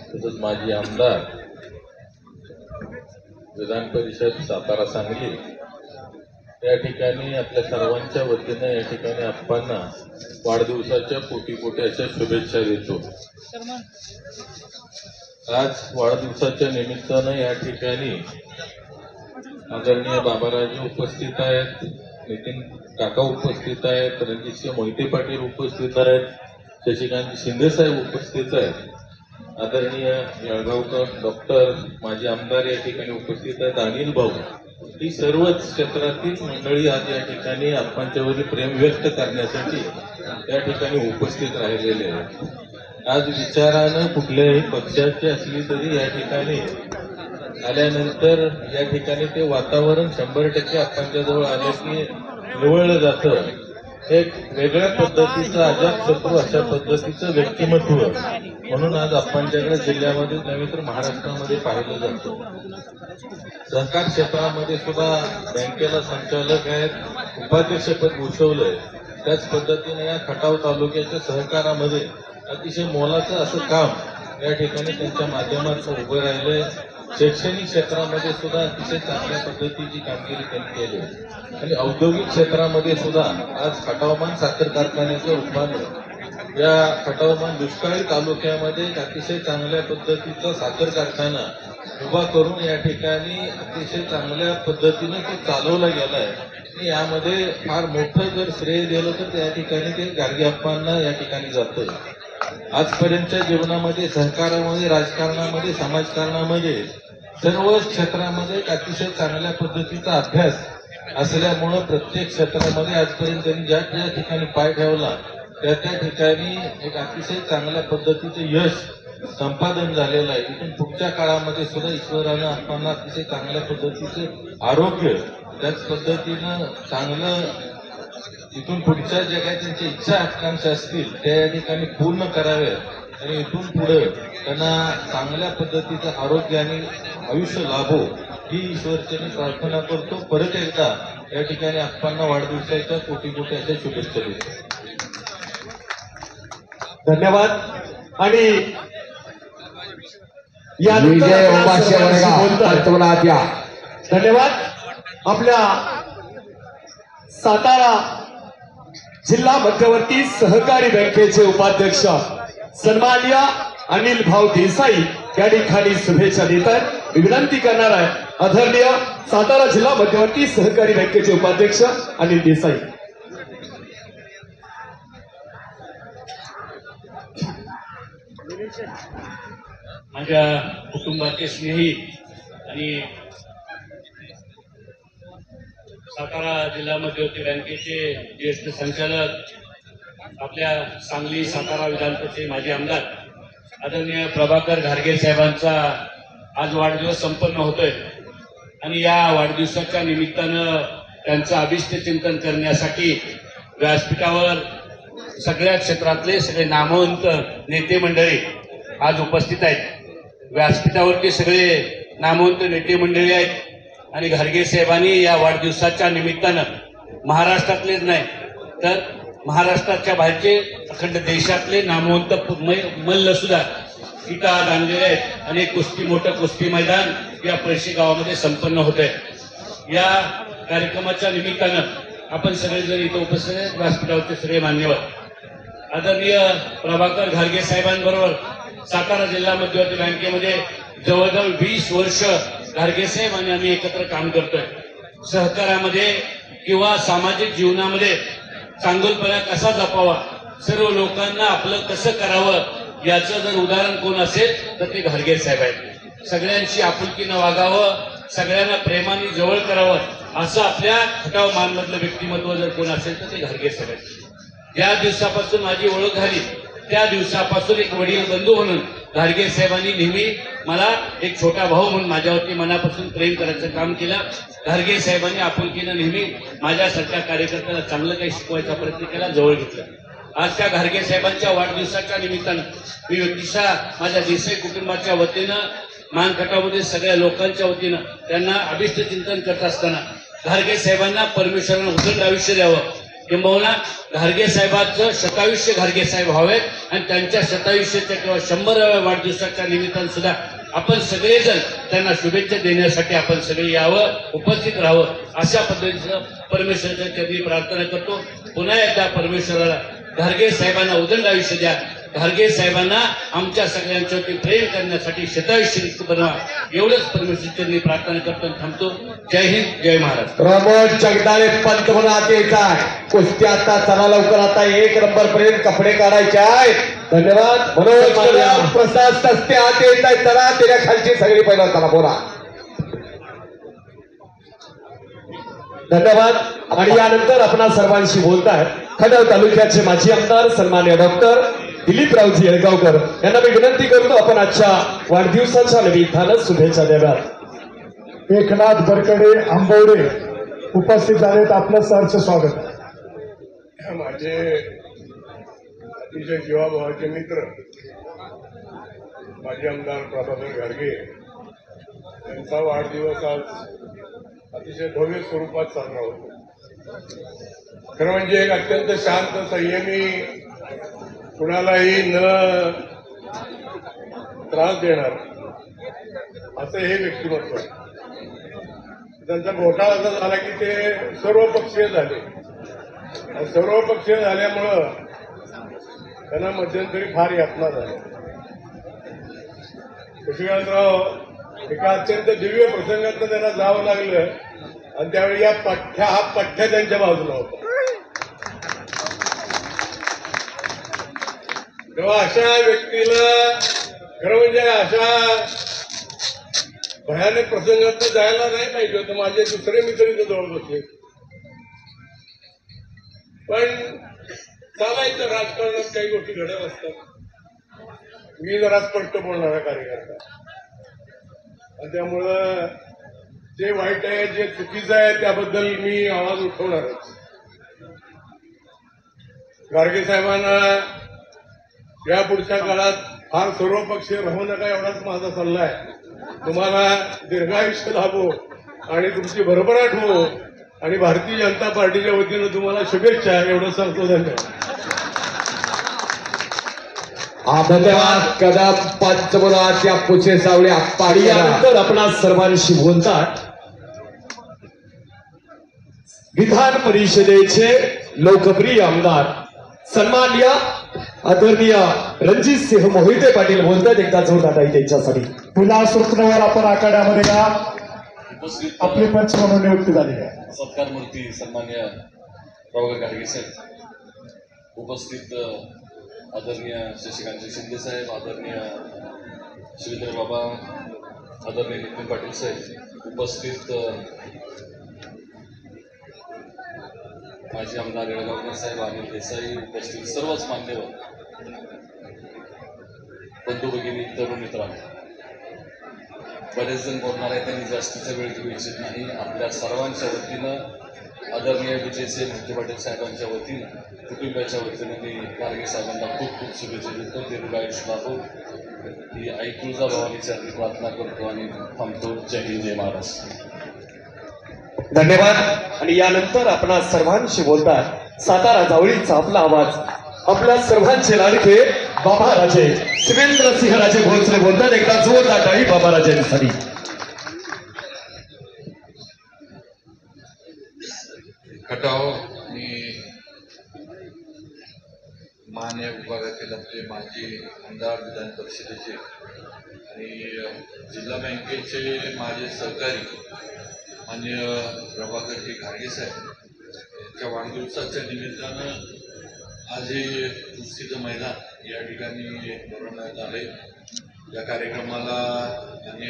Speaker 5: तसंच माजी आमदार विधान परिषद सातारा सांगली, या ठिकाणी आपल्या सर्वांच्या वतीनं या ठिकाणी आप्पांना वाढदिवसाच्या कोटी कोटी अशा शुभेच्छा देतो. आज वाढदिवसाच्या निमित्तानं या ठिकाणी आदरणीय बाबाराजे उपस्थित आहेत, नितीन काका उपस्थित आहेत, रणजितसिंह मोहिते पाटील उपस्थित आहेत, शशिकांत शिंदे साहेब उपस्थित आहेत, आदरणीय येळगावकर डॉक्टर माजी आमदार या ठिकाणी उपस्थित आहेत, अनिल भाऊ, ही सर्वच क्षेत्रातील मंडळी आज या ठिकाणी आप्पांच्यावरील प्रेम व्यक्त करण्यासाठी या ठिकाणी उपस्थित राहिलेले आहेत. आज विचारानं कुठल्याही पक्षाची असली तरी या ठिकाणी आल्यानंतर या ठिकाणी ते वातावरण 100% आप्पांच्या जवळ आले की निवळलं जातं. एक वेगळ्या पद्धतीचं अजातशत्रू अशा पद्धतीचं व्यक्तिमत्व म्हणून आज आप्पांच्याकडे जिल्ह्यामध्ये नव्हे तर महाराष्ट्रामध्ये पाहिलं जातं. सहकार क्षेत्रामध्ये सुद्धा बँकेला संचालक आहेत, उपाध्यक्षपद भूषवलंय. त्याच पद्धतीने या खटाव तालुक्याच्या सहकारामध्ये अतिशय मोलाचं असं काम या ठिकाणी त्यांच्या माध्यमातून उभं राहिलंय. शैक्षणिक क्षेत्रामध्ये सुद्धा अतिशय चांगल्या पद्धतीची कामगिरी त्यांनी केली आणि औद्योगिक क्षेत्रामध्ये सुद्धा आज खटावमान साखर कारखान्याचं उत्पादन या खटावमान दुष्काळी तालुक्यामध्ये एक अतिशय चांगल्या पद्धतीचा साखर कारखाना उभा करून या ठिकाणी अतिशय चांगल्या पद्धतीने तो चालवला गेलाय. यामध्ये फार मोठं जर श्रेय दिलं तर त्या ठिकाणी ते गाडगे अप्पांना या ठिकाणी जातं. आजपर्यंतच्या जीवनामध्ये, सहकारामध्ये, राजकारणामध्ये, समाजकारणामध्ये सर्व क्षेत्रामध्ये एक अतिशय चांगल्या पद्धतीचा अभ्यास असल्यामुळं प्रत्येक क्षेत्रामध्ये आजपर्यंत त्यांनी ज्या ज्या ठिकाणी पाय ठेवला त्या ठिकाणी एक अतिशय चांगल्या पद्धतीचं यश संपादन झालेलं आहे. इथून पुढच्या काळामध्ये सुद्धा ईश्वरानं आपण अतिशय चांगल्या पद्धतीचं आरोग्य, त्याच पद्धतीनं चांगलं इथून पुढच्या ज्या काही त्यांच्या इच्छा आकांक्षा असतील त्या या ठिकाणी पूर्ण कराव्यात आणि इथून पुढे त्यांना चांगल्या पद्धतीचं आरोग्य आणि आयुष्य लाभो ही ईश्वरचरणी प्रार्थना करतो. परत एकदा या ठिकाणी आप्पांना वाढदिवसाच्या कोटी कोटी अशा शुभेच्छा देतो.
Speaker 3: धन्यवाद. आणि
Speaker 1: विजय उपास्य वर्ग
Speaker 3: धन्यवाद. आपल्या सातारा जिल्हा मध्यवर्ती सहकारी बँकेचे उपाध्यक्ष सन्माननीय अनिल भाऊ देसाई या ठिकाणी शुभेच्छा देत आहेत. विनंती करणार आहे आदरणीय सातारा जिल्हा मध्यवर्ती सहकारी बँकेचे उपाध्यक्ष अनिल देसाई.
Speaker 6: माझ्या कुटुंबाचे स्नेही आणि सातारा जिल्हा मध्यवर्ती बँकेचे ज्येष्ठ संचालक, आपल्या सांगली सातारा विधान परिषदेचे माजी आमदार आदरणीय प्रभाकर घारगे साहेबांचा आज वाढदिवस संपन्न होतोय आणि या वाढदिवसाच्या निमित्तानं त्यांचं अभिष्ट चिंतन करण्यासाठी व्यासपीठावर सगळ्या क्षेत्रातले सगळे नामवंत नेते मंडळी आज उपस्थित आहेत. व्यासपीठावरती सगळे नामवंत नेते मंडळी आहेत आणि घारगे साहेबांनी या वाढदिवसाच्या निमित्तानं महाराष्ट्रातलेच नाही तर महाराष्ट्राच्या बाहेरचे अखंड देशातले नामवंत मल्ल सुद्धा इथं आज आणलेले आहेत आणि मोठं कुस्ती मैदान या पळशी गावामध्ये संपन्न होत आहे. या कार्यक्रमाच्या निमित्तानं आपण सगळेजण इथं उपस्थित आहेत. व्यासपीठावरचे सगळे मान्यवर आदरणीय प्रभाकर घारगे साहेबांबरोबर सातारा जिल्हा मध्यवर्ती बँकेमध्ये जवळजवळ 20 वर्ष घारगे साहेब आणि आम्ही एकत्र काम करतोय. सहकारामध्ये किंवा सामाजिक जीवनामध्ये चांगुलपणा कसा जपावा, सर्व लोकांना आपलं कसं करावं याचं जर उदाहरण कोण असेल तर ते घारगे साहेब आहेत. सगळ्यांशी आपुलकीनं वागावं, सगळ्यांना प्रेमाने जवळ करावं असं आपल्या खटाव मानमधलं व्यक्तिमत्व जर कोण असेल तर ते घारगे साहेब आहेत. ज्या दिवसापासून माझी ओळख झाली त्या दिवसापासून एक वडील बंधू म्हणून घारगे साहेबांनी नेहमी मला एक छोटा भाऊ म्हणून माझ्यावरती मनापासून प्रेम करायचं काम केलं. घारगे साहेबांनी आपुलकीनं नेहमी माझ्यासारख्या कार्यकर्त्याला चांगलं काही शिकवायचा प्रयत्न केला, जवळ घेतलं. आज त्या घारगे साहेबांच्या वाढदिवसाच्या निमित्तानं मी व्यक्तिशः माझ्या देसाई कुटुंबाच्या वतीनं मानखटावमध्ये सगळ्या लोकांच्या वतीनं त्यांना अभिष्ट चिंतन करत असताना घारगे साहेबांना परमेश्वरानं उदंड आयुष्य द्यावं, किंबहुना घारगे साहेबांचं शतायुष्य घारगे साहेब व्हावेत आणि त्यांच्या शतायुष्याच्या किंवा 100व्या वाढदिवसाच्या निमित्तानं सुद्धा आपण सगळेजण त्यांना शुभेच्छा देण्यासाठी आपण सगळे यावं, उपस्थित राहावं अशा पद्धतीचं परमेश्वराच्या चरणी प्रार्थना करतो. पुन्हा एकदा परमेश्वराला घारगे साहेबांना उदंड आयुष्य द्या. घारगे साहेबांना आमच्या सगळ्यांच्यावरती प्रेम करण्यासाठी शतायुष्य बनवा एवढंच परमेश्वराची प्रार्थना करतो आणि थांबतो. जय हिंद, जय महाराष्ट्र.
Speaker 1: प्रमोद जगदाळे पंत म्हणून आता येतात. कुस्ती आता चला लवकर, आता 1 नंबर पर्यंत कपडे काढायचे आहेत. धन्यवाद. मनोज प्रसाद सस्ते आत येत आहेत. चला त्याच्या खालची सगळी पहिला चला बोला.
Speaker 3: धन्यवाद. आणि यानंतर आपण सर्वांशी बोलताय खटाव तालुक्याचे माजी आमदार सन्माननीय डॉक्टर दिलीपरावजी येळगावकर यांना मी विनंती करतो आपण आजच्या वाढदिवसाच्या निमित्तानं शुभेच्छा द्याव्यात.
Speaker 2: एकनाथ बरकडे आंबवडे उपस्थित झालेत. आपलं सरचं स्वागत.
Speaker 4: माझे अतिशय जीवाभावाचे मित्र माजी आमदार प्रभाकर घारगे यांचा वाढदिवस आज अतिशय भव्य स्वरूपात साजरा होतो. खरं म्हणजे एक अत्यंत शांत, संयमी, कुणालाही न त्रास देणार असं हे व्यक्तिमत्व आहे. त्यांचा घोटाळा असा झाला की ते सर्वपक्षीय झाले. सर्वपक्षीय झाल्यामुळं त्यांना मध्यंतरी फार यातना झाल्या. कृष्णकांतराव एका अत्यंत दिव्य प्रसंगात त्यांना जावं लागलं आणि त्यावेळी हा पठ्ठ्या त्यांच्या बाजूला होता. तेव्हा अशा व्यक्तीला खरं म्हणजे अशा भयानक प्रसंगात जायला नाही पाहिजे होतं. माझे दुसरे मित्र इथं जवळ बसले, पण चालायचं राजकारणात काही गोष्टी घडत असतात. मी जरा स्पष्ट बोलणारा कार्यकर्ता आणि त्यामुळं जे वाईट आहे जे चुकीचं आहे त्याबद्दल मी आवाज उठवणारच. गाडगे साहेबांना या पुढच्या काळात फार सर्वपक्षीय राहू नका एवढाच माझा सल्ला आहे. तुम्हाला दीर्घायुष्य लाभो आणि तुमची भरभराट हो आणि भारतीय जनता पार्टीच्या वतीनं तुम्हाला शुभेच्छा एवढं सांगतो. धन्यवाद.
Speaker 3: धन्यवाद. कदम पंचमुनात या पुढचे सावळे पाडी यानंतर आपणा सर्वांशी बोलतात विधान परिषदेचे लोकप्रिय आमदार सन्माननीय आदरणीय रणजित सिंह मोहिते पाटील बोलतात. एकदा जोरदार आहे त्यांच्यासाठी.
Speaker 2: पुन्हा सुटण्यावर आपण आखाड्यामध्ये का आपली पंच म्हणून नियुक्ती झाली आहे.
Speaker 7: सत्कार मूर्ती सन्मान्य प्रभाकर घाडगे साहेब, उपस्थित आदरणीय शशिकांत शिंदे साहेब, आदरणीय श्रीधर बाबा, आदरणीय नितीन पाटील साहेब, उपस्थित माजी आमदार येळगावकर साहेब, अनिल देसाई, उपस्थित सर्वच मान्यवर बंधू भगिनी, तरुण मित्रांनो, बरेच जण बोलणार आहेत त्यांनी जास्तीचा वेळ घेऊ इच्छित नाही. आपल्या सर्वांच्या वतीनं आदरणीय विजयसिंह मोहिते पाटील साहेबांच्या वतीनं कुटुंबाच्या वतीनं मी गाडगे साहेबांना खूप खूप शुभेच्छा देतो. दीर्घायुष्य लाभो ही आई तुळजाभवानीच्या प्रार्थना करतो आणि थांबतो. जय हिंद, जय महाराष्ट्र.
Speaker 3: धन्यवाद. आणि यानंतर आपण सर्वांशी बोलतात सातारा जावळीचा आपला आवाज आपल्या सर्वांचे लाडके बाबाराजे शिवेंद्र सिंह राजे भोसले बोलतात. एकदा जोरदार टाळी बाबाराजेंसाठी.
Speaker 5: खटाव मी मान्य विभागातील आपले माजी आमदार विधान परिषदेचे आणि जिल्हा बँकेचे माझे सहकारी मान्य प्रभाकरजी घाडगे साहेब यांच्या वाढदिवसाच्या निमित्तानं आज हे कुस्तीचं मैदान या ठिकाणी भरवण्यात आले. या कार्यक्रमाला मान्य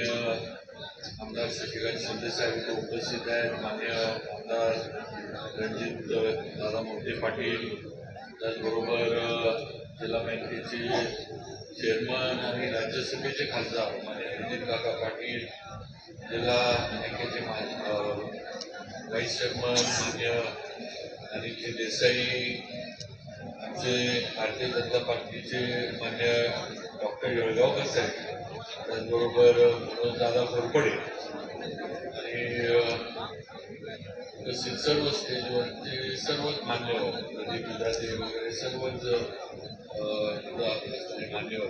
Speaker 5: आमदार शशिकांत शिंदे साहेब इथे उपस्थित आहेत, मान्य आमदार रणजित दादा मोहिते पाटील, त्याचबरोबर जिल्हा बँकेचे चेअरमन आणि राज्यसभेचे खासदार मान्य नितीन काका पाटील, जिल्हा बँकेचे व्हाईस चेअरमन मान्य अनिल देसाई, आमचे भारतीय जनता पार्टीचे मान्य डॉक्टर येळगावकर साहेब, त्याचबरोबर मनोजदादा घोरपडे आणि सर्व स्टेजवरचे सर्वच मान्यवर प्रदीप विधाते वगैरे सर्वच मान्यवर.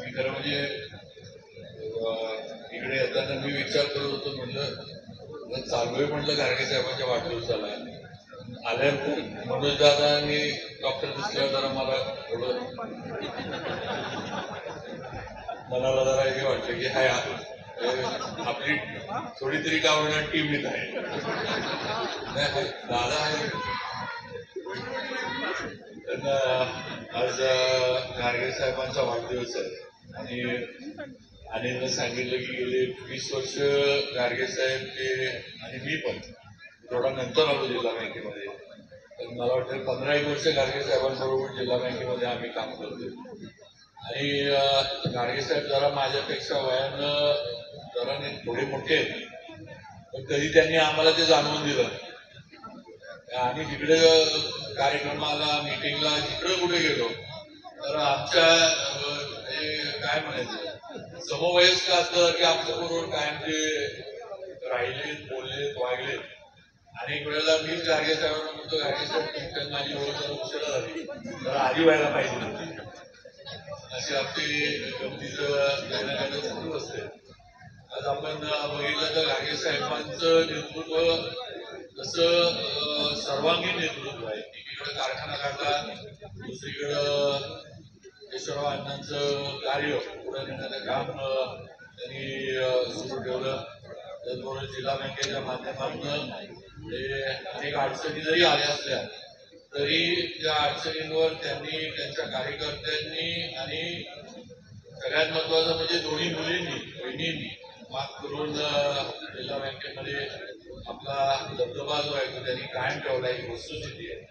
Speaker 5: मी खरं म्हणजे इकडे येताना मी विचार करत होतो, म्हटलं चालू आहे म्हटलं घाडगे साहेबांच्या वाढदिवसाला. आल्यानंतर मनोजदादा आणि डॉक्टर दिसल्यावर जरा मला थोडं मनाला जरा हे वाटलं की हाय आपली थोडी तरी का होणार टीम येत आहे. दादा आहे त्यांना आज घाडगे साहेबांचा वाढदिवस आहे आणि अनिलनं सांगितलं की गेले 20 वर्ष घाडगे साहेब ते आणि मी पण थोडा नंतर आलो जिल्हा बँकेमध्ये. तर मला वाटतं 15 वर्ष घाडगे साहेबांबरोबर जिल्हा बँकेमध्ये आम्ही काम करतो आणि घाडगे साहेब जरा माझ्यापेक्षा वयानं जरा नाही थोडे मोठे आहेत, पण कधी त्यांनी आम्हाला ते जाणवून दिलं. आम्ही जिकडे कार्यक्रमाला मिटिंगला जिकडे कुठे गेलो तर आमच्या काय म्हणायचं समवयस्क असलं की आमच्या बरोबर कायम ते राहिले, बोलले, वागले. अनेक वेळेला मीच घाडगे साहेबांना म्हणतो, घाडगे साहेब तुमच्या माझी ओळख उशिरा झाली तर आधी व्हायला पाहिजे नव्हती. अशी आपली गमतीचं काही ना काही सुरू असते. आज आपण बघितलं तर घाडगे साहेबांचं नेतृत्व तसं सर्वांगीण नेतृत्व आहे. एकीकडे कारखाना काढला, दुसरीकडं केशवराव अण्णांचं कार्य पुढे नेण्याचं काम त्यांनी सुरू ठेवलं. त्याचबरोबर जिल्हा बँकेच्या माध्यमातून अनेक अडचणी जरी आल्या असल्या तरी त्या अडचणींवर त्यांनी, त्यांच्या कार्यकर्त्यांनी आणि सगळ्यात महत्वाचं म्हणजे दोन्ही मुलींनी, बहिणींनी मात करून जिल्हा बँकेमध्ये आपला दबदबा जो आहे तो त्यांनी कायम ठेवला. ही वस्तुस्थिती आहे.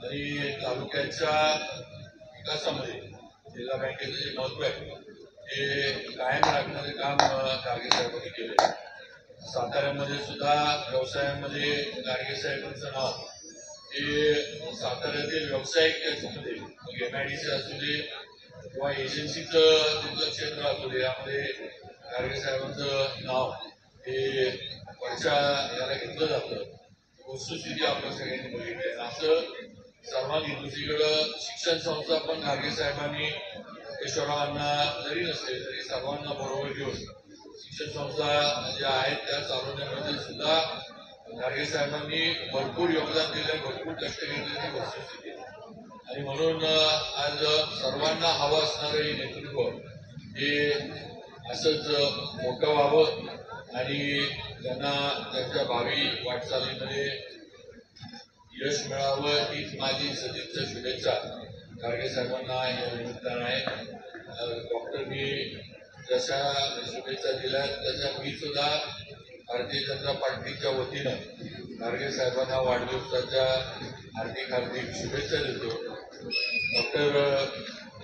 Speaker 5: आणि तालुक्याच्या विकासामध्ये जिल्हा बँकेचं जे महत्व आहे ते कायम राखण्याचे काम गाडगे साहेबांनी केले. साताऱ्यामध्ये सुद्धा व्यवसायामध्ये गाडगे साहेबांचं नाव हे साताऱ्यातील व्यावसायिक त्याच्यामध्ये MIDC असू दे किंवा एजन्सीचं तुमचं क्षेत्र असू दे, यामध्ये गाडगे साहेबांचं नाव हे वरच्या याला घेतलं जातं. वस्तुस्थिती आपण सगळ्यांनी बघितली. असं सर्वांनी दुसरीकडं शिक्षण संस्था पण गाडगे साहेबांनी केशवरावांना जरी नसले तरी सर्वांना बरोबर घेऊन शिक्षण संस्था ज्या आहेत त्या चालवण्यामध्ये सुद्धा गाडगे साहेबांनी भरपूर योगदान दिलं, भरपूर कष्ट घेतल्याची वस्तुस्थिती. आणि म्हणून आज सर्वांना हवं असणारं हे नेतृत्व हे असंच मोठं व्हावं आणि त्यांना त्यांच्या भावी वाटचालीमध्ये यश मिळावं हीच माझी सदिच्छा, शुभेच्छा गाडगे साहेबांना या निमित्तानं आहे. डॉक्टरनी जशा शुभेच्छा दिल्या तशा मी सुद्धा भारतीय जनता पार्टीच्या वतीनं गाडगे साहेबांना वाढदिवसाच्या हार्दिक शुभेच्छा देतो. डॉक्टर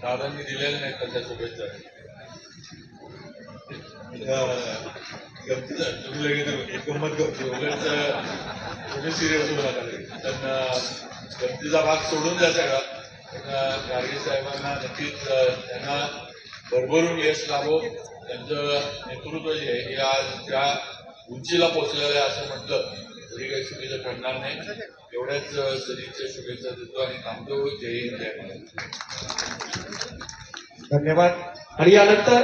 Speaker 5: दादांनी दिलेल्या नाहीत तशा शुभेच्छा. तुम्ही लगेच एकमत सिरियस होऊ नका. त्यांना गमतीचा भाग सोडून द्या सगळा. गाडगे साहेबांना नक्कीच त्यांना भरभरून यश लाभो. त्यांचं नेतृत्व जे आहे हे आज त्या उंचीला पोहोचलेलं आहे असं म्हटलं तरी काही चुकीचं ठरणार नाही. एवढ्याच सदिच्छा शुभेच्छा देतो आणि थांबतो. जय हिंद, जय महाराष्ट्र.
Speaker 3: धन्यवाद. आणि यानंतर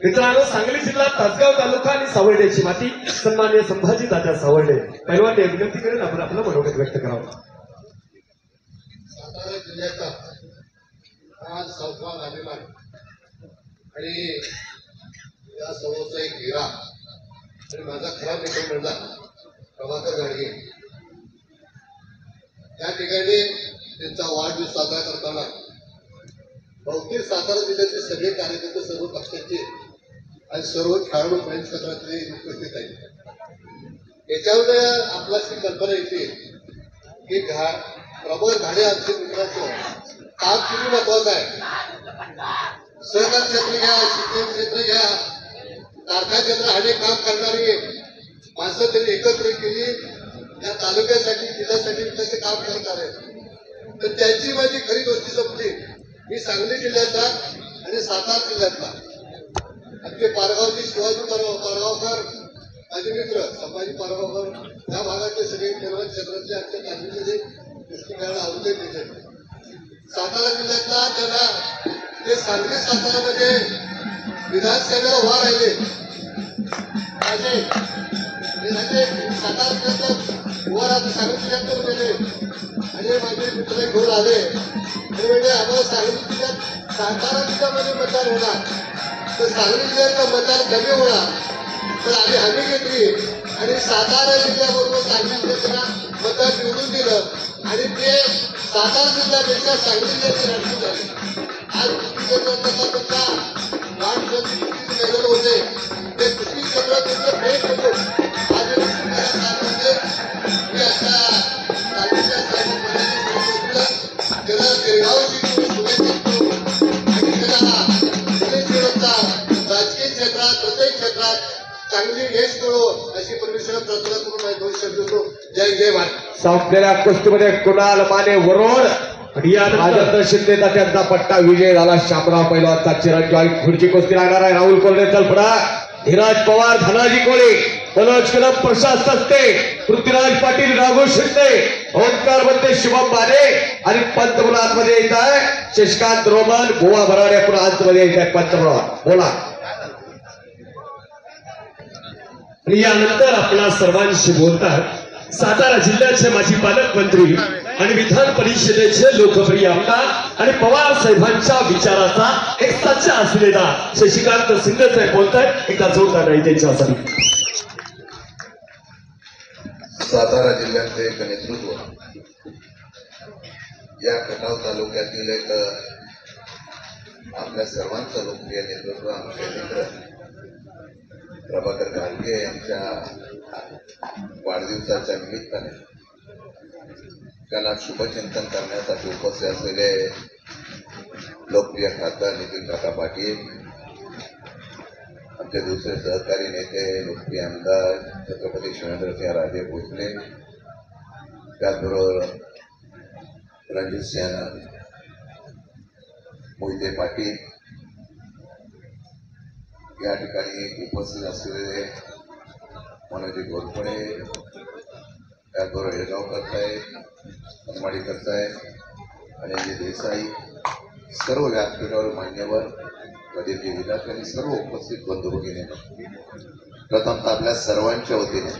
Speaker 3: मित्रांनो सांगली जिल्हा तासगाव तालुका आणि सावर्डेची माती सन्मान्य संभाजी दादा सावर्डे पैलवान विनंती करेन आपण आपलं मनोगत व्यक्त करावं.
Speaker 4: सातारा जिल्ह्याचा आज संवाद झालेला आहे आणि या समोरचा एक हिरा आणि माझा खरा मित्र म्हणला प्रभाकर गाडगे. या ठिकाणी त्यांचा वाढदिवस साजरा करताना बहुतेक सातारा जिल्ह्याचे सगळे कार्यकर्ते, सर्व पक्षाचे आणि सर्व खेळाडू महिला क्षेत्रातले उपस्थित आहेत. याच्यावर आपल्याशी कल्पना येते की प्रबळ घाडे आमच्या मित्राचं काम किती महत्वाचं आहे. सहकार क्षेत्र घ्या, शिक्षण क्षेत्र घ्या, कारखाना क्षेत्र अनेक काम करणारी माणसं त्यांनी एकत्र केली या तालुक्यासाठी, जिल्ह्यासाठी तसे काम करणार आहेत. तर त्यांची माझी खरी गोष्टी संपली. मी सांगली जिल्ह्याचा आणि सातारा जिल्ह्यातला आमचे पारगावचे शिवाजी पारगावकर माझे मित्र संभाजी पारगावकर या भागातले सगळे निर्माण क्षेत्रातले आमच्या तालुक्यामध्ये गोष्टी करायला आवडते. तिथे सातारा जिल्ह्यातला त्यांना ते सांगली सातारामध्ये विधानसभेला उभा राहिले. माझे सातारा जिल्ह्यात उभा राहते सांगली जिल्ह्यात गेले आणि माझे मित्र घेऊन आले. ते म्हणजे आम्हाला सांगली जिल्ह्यात सातारा जिल्ह्यामध्ये मतदान होणार तर सांगली जिल्ह्यातलं मतदान कमी होणार तर आम्ही हमी घेतली आणि सातारा जिल्ह्याबरोबर सांगली जिल्ह्याला मतदान निवडून दिलं आणि ते सातारा जिल्ह्यापेक्षा सांगली जिल्ह्याची राजकीय झाली. आज कुस्ती क्षेत्रात त्यांना वाढ होते ते कुस्ती क्षेत्रात त्यांचं भेट होतो. आज मी आता तालुक्याच्या त्याला गिरगावची शुभेच्छा देतो आणि त्याला राजकीय क्षेत्रात प्रत्येक क्षेत्रात चांगली यश मिळो अशी परमेश्वराला प्रार्थना करून माझे दोन शब्द देतो. जय जय भारत.
Speaker 1: संपलेल्या कुस्तीमध्ये कुणाल माने वरोड राजेंद्र शिंदे त्यांचा पट्टा विजय झाला. शामराव पैलवानचा चिरंजीव. खुर्ची कुस्ती लागणार आहे. राहुल कोल्हे चलपडा, धीरज पवार, धनाजी कोळे, मनोज कदम, प्रशांत सस्ते, पृथ्वीराज पाटील, राघव शिंदे, ओंकार बंदे, शुभम माने आणि पंतप्रधान आतमध्ये येत आहे शशिकांत रोमन, गोवा भराडे पुन्हा आतमध्ये येत आहे पंतप्रधान. बोला.
Speaker 3: आणि यानंतर आपल्या सर्वांशी बोलतात सातारा जिल्ह्याचे माजी पालकमंत्री आणि विधान परिषदेचे लोकप्रिय आमदार आणि पवार साहेबांच्या विचाराचा एक सच्चा असलेला शशिकांत शिंदे साहेब बोलतायत. एकदा जोरदार आहे त्यांच्यासाठी.
Speaker 8: सातारा जिल्ह्याचे एक नेतृत्व, या खटाव तालुक्यातील एक आपल्या सर्वांचं लोकप्रिय नेतृत्व आमचे मित्र प्रभाकर घारगे यांच्या वाढदिवसाच्या निमित्ताने त्याला शुभचिंतन करण्यासाठी उपस्थित असलेले लोकप्रिय खासदार नितीन काका पाटील, आमचे दुसरे सहकारी नेते लोकप्रिय आमदार छत्रपती शिवेंद्रसिंह राजे भोसले, त्याचबरोबर रणजितसिंह मोहिते पाटील, या ठिकाणी उपस्थित असलेले मनोजी घोरपडे, त्याचबरोबर हेळगावकर साहेब, हनुमाडीकर साहेब, अनिलजी देसाई, सर्व व्यासपीठावर मान्यवर, प्रदीपजी विलास आणि सर्व उपस्थित बंधू भगिनी, प्रथमतः आपल्या सर्वांच्या वतीने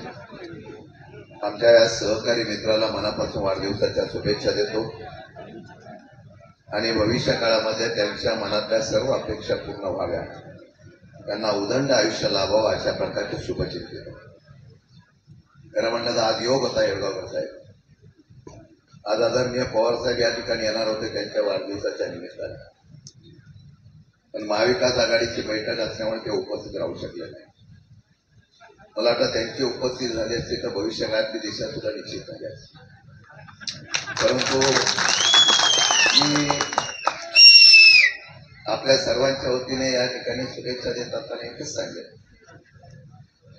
Speaker 8: आमच्या या सहकारी मित्राला मनापासून वाढदिवसाच्या शुभेच्छा देतो आणि भविष्य काळामध्ये त्यांच्या मनातल्या सर्व अपेक्षा पूर्ण व्हाव्या, त्यांना उदंड आयुष्य लाभावं अशा प्रकारचे शुभचिंतन. खरं म्हणलं तर आज योग होता येळगावकर साहेब, आज आदरणीय पवार साहेब या ठिकाणी येणार होते त्यांच्या वाढदिवसाच्या निमित्ताने, पण महाविकास आघाडीची बैठक असल्यामुळे ते उपस्थित राहू शकले नाही. मला वाटतं त्यांची उपस्थित झाली असती तर भविष्यकाळातली दिशा सुद्धा निश्चित झाली असती. परंतु मी आपल्या सर्वांच्या वतीने या ठिकाणी शुभेच्छा देत असताना एकच सांगेल,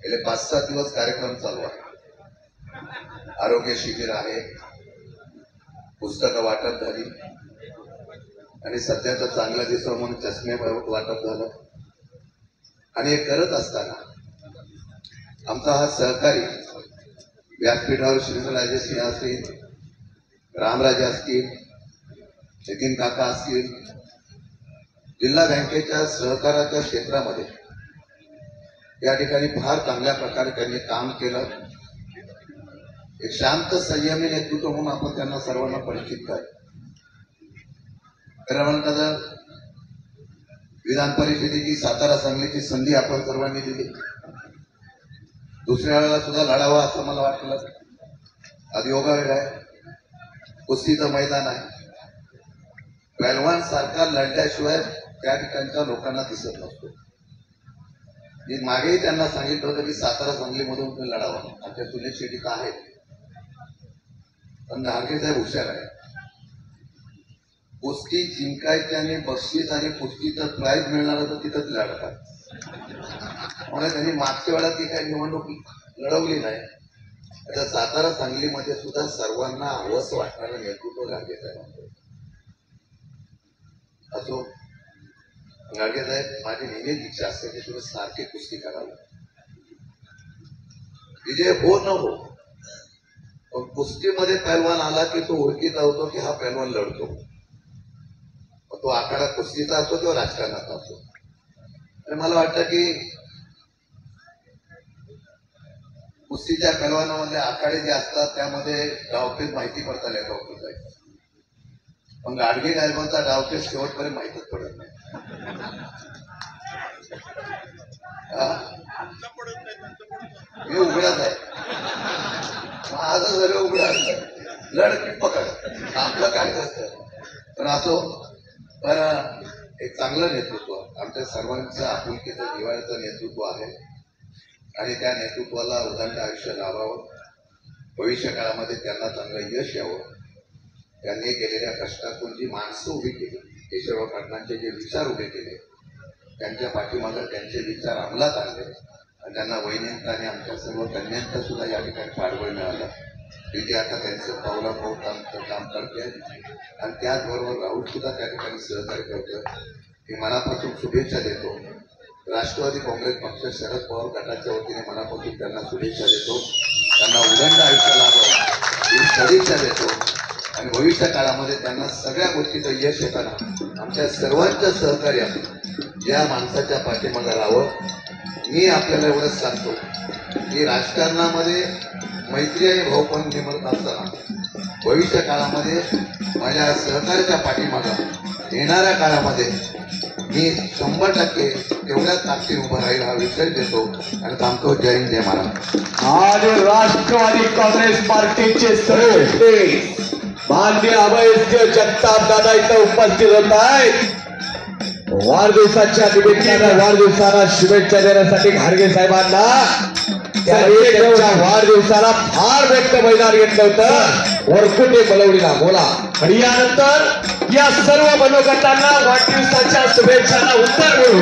Speaker 8: गेले 5-7 दिवस कार्यक्रम चालू आहे. आरोग्य शिबिर आहे, पुस्तकं वाटप झाली आणि सध्याचं चांगलं दिसवं म्हणून चष्मे वाटप झालं. आणि हे करत असताना आमचा हा सहकारी व्यासपीठावर शिवेंद्रराजे सिंह असतील, रामराजे असतील, नितीन काका असतील, जिल्हा बँकेच्या सहकाराच्या क्षेत्रामध्ये या ठिकाणी फार चांगल्या प्रकारे त्यांनी काम केलं. एक शांत संयमी नेतृत्व म्हणून आपण त्यांना सर्वांना परिचित आहे. खरं म्हणतात तर विधान परिषदेची सातारा सांगलीची संधी आपण सर्वांनी दिली, दुसऱ्या वेळेला सुद्धा लढावा असं मला वाटलं. आज योगायोग आहे, कुस्तीचं मैदान आहे, पहलवान सारखा लढल्याशिवाय त्या ठिकाणच्या लोकांना दिसत नसतो. मी मागेही त्यांना सांगितलं होतं की सातारा सांगलीमधून तुम्ही लढावा. आमच्या सुनील शेट्टी का आहेत, पण घारगे साहेब हुशार आहे. कुस्ती जिंकायची आणि बक्षीस आणि कुस्तीचं प्राईज मिळणार तर तिथंच लढतात. म्हणून त्यांनी मागच्या वेळा ती काही निवडणूक लढवली नाही. आता सातारा सांगलीमध्ये सुद्धा सर्वांना हवंस वाटणारं नेतृत्व घारगे साहेब असो. घारगे साहेब, माझी नेहमीच इच्छा असते की तुम्ही सारखी कुस्ती करावी, विजय हो न हो, पण कुस्तीमध्ये पहलवान आला की तो ओळखीचा होतो की हा पहलवान लढतो. तो आखाडा कुस्तीचा असतो किंवा राजकारणाचा असतो. आणि मला वाटतं की कुस्तीच्या पहलवानामधले आखाडे जे असतात त्यामध्ये डावपेच माहिती पडतात डावपेच आहे, पण गाडगे साहेबांचा डावपेच शेवटपर्यंत माहितच पडत नाही. हे उघडाच आहे, माझं सगळं उघडं असतं, लढ की पकड आपलं काय असतं. पण असो, पण एक चांगलं नेतृत्व, आमच्या सर्वांचं आपुलकीचं जिव्हाळ्याचं नेतृत्व आहे आणि त्या नेतृत्वाला उदंड आयुष्य लाभावं, भविष्य काळामध्ये त्यांना चांगलं यश यावं. त्यांनी केलेल्या कष्टातून जी माणसं उभी केली, केशवराव पाटलांचे जे विचार उभे केले, त्यांच्या पाठीमागं त्यांचे विचार अंमलात आणले आणि त्यांना वैनिकता आणि आमच्या सर्व कन्यांचा सुद्धा या ठिकाणी पाठबळ मिळालं. तिथे आता त्यांचं पावला काम करते आणि त्याचबरोबर राहुल सुद्धा त्या ठिकाणी सहकार्य करतं. मी मनापासून शुभेच्छा देतो. राष्ट्रवादी काँग्रेस पक्ष शरद पवार गटाच्या वतीने मनापासून त्यांना शुभेच्छा देतो. त्यांना उदंड आयुष्य लाभावं ही सदिच्छा देतो आणि भविष्य काळामध्ये त्यांना सगळ्या गोष्टीचं यश येताना आमच्या सर्वांच्या सहकार्यात या माणसाच्या पाठीमागे राहावं. मी आपल्याला एवढंच सांगतो की राजकारणामध्ये मैत्री आणि भाऊपण निमत असताना भविष्य काळामध्ये माझ्या सहकार्याच्या पाठीमागं येणाऱ्या काळामध्ये मी 100% तेवढ्याच ताकदीने उभं राहील हा विश्वास देतो आणि थांबतो. जय हिंद जय महाराष्ट्र.
Speaker 1: आणि राष्ट्रवादी काँग्रेस पार्टीचे सर्व माननीय अभय जगताप दादा इथं उपस्थित होत आहेत. वाढदिवसाच्या निमित्तानं वाढदिवसाला शुभेच्छा देण्यासाठी घारगे साहेबांना त्यांच्या वाढदिवसाला फार मोठं मैदान घेतलं होतं वरकुटे बलवडीला. बोला.
Speaker 3: आणि यानंतर या सर्व मनोगतांना वाढदिवसाच्या शुभेच्छांना उत्तर म्हणून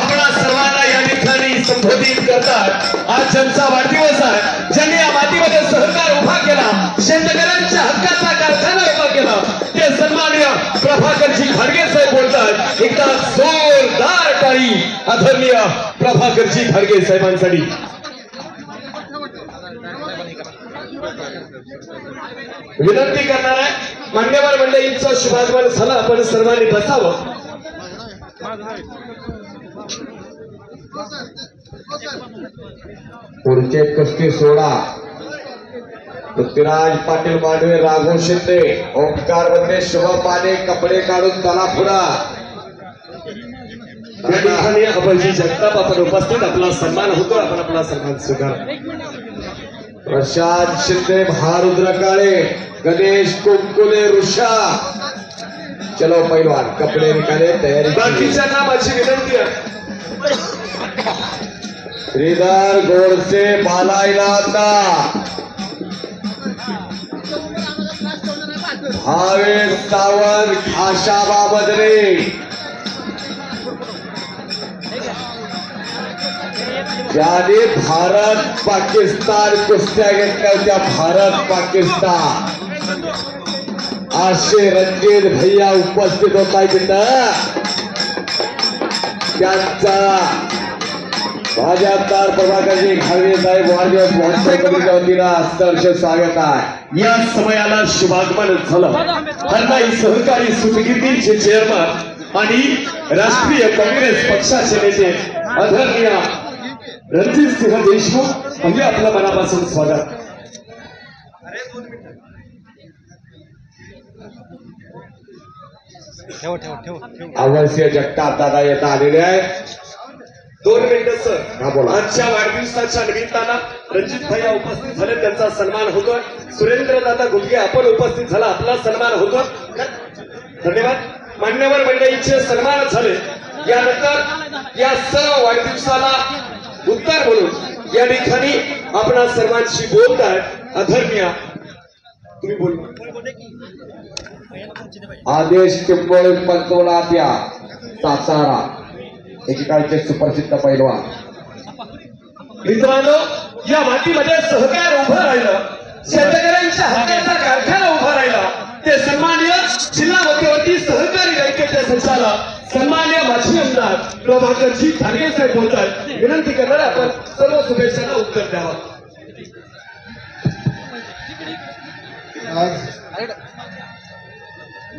Speaker 3: आपणा सर्वांना या ठिकाणी संबोधित करतात. आज ज्यांचा वाढदिवस आहे, ज्यांनी या मातीमध्ये सहकार उभा केला, शेतकऱ्यांच्या हक्काचा कारखाना उभा केला, ते सन्माननीय प्रभाकरजी घाडगे साहेब बोलतात. एकदा जोरदार टाळी आदरणीय प्रभाकरजी घाडगे साहेबांसाठी. विनंती करणार आहे मान्यवर मंडळींचं शुभागमन झालं. आपण सर्वांनी बसावं.
Speaker 1: पुढचे कुस्ती सोडा. पृथ्वीराज पाटील मांडवे, राघव शिंदे, ओंकार वंदे, शुभ पाने, कपडे काढून चला पुढा.
Speaker 3: या ठिकाणी अभयजी जगताप आपण उपस्थित. आपला सन्मान होतो. आपण आपला सन्मान स्वीकार.
Speaker 1: प्रशांत शिंदे, महारुद्र काळे, गणेश कुंकुले, ऋषा. चलो पैलवान, कपडे निकाले, तयारी.
Speaker 3: बाकीच्यांना माझी विनंती आहे.
Speaker 1: श्रीधर गोडसे, बालाईला आता भावेश सावंत, आशाबा बदरे, ज्याने भारत पाकिस्तान कुस्त्या घेतल्या होत्या, भारत पाकिस्तान, असे रणजित भैया उपस्थित होत आहे तिथं. त्यांचा माझ्या आमदार प्रभाकरजी घाडगे साहेब वाढदिवस महोत्सव कमिटीच्या वतीनं सहर्ष स्वागत आहे.
Speaker 3: या समयाला शुभागमन झालं. हरनाई सहकारी सूतगिरणीचे चेअरमन आणि राष्ट्रीय काँग्रेस पक्षाचे नेते आदरणीय रणजित सिंह देशमुख म्हणजे आपलं मनापासून स्वागत.
Speaker 1: अवश्य जगताप दादा येता आलेले आहे.
Speaker 3: 2 मिनिटं सर.
Speaker 1: हा बोला.
Speaker 3: आजच्या वाढदिवसाच्या निमित्तानं रणजित भैया उपस्थित झाले, त्यांचा सन्मान होतोय. सुरेंद्र दादा गुलगे आपण उपस्थित झाला, आपला सन्मान होतोय. धन्यवाद. मान्यवर मंडळींचे सन्मान झाले. यानंतर या सर्व वाढदिवसाला उत्तर म्हणून या ठिकाणी आपण सर्वांशी बोलताय. आदरणीय तुम्ही बोल.
Speaker 1: आदेश टिंबोळे, पंचवलात्या, सातारा, एकेकाळचे सुप्रसिद्ध पैलवान.
Speaker 3: मित्रांनो, या मातीमध्ये सहकार उभं राहिलं, शेतकऱ्यांच्या हक्काचा कारखाना उभा राहिला, ते सन्माननीय जिल्हा मध्यवर्ती सहकारी बँकेचे संचालक सन्माननीय माजी आमदार प्रभाकरजी घाडगे साहेब बोलतात. विनंती करणार आपण सर्व शुभेच्छांना उत्तर द्यावं.
Speaker 4: आज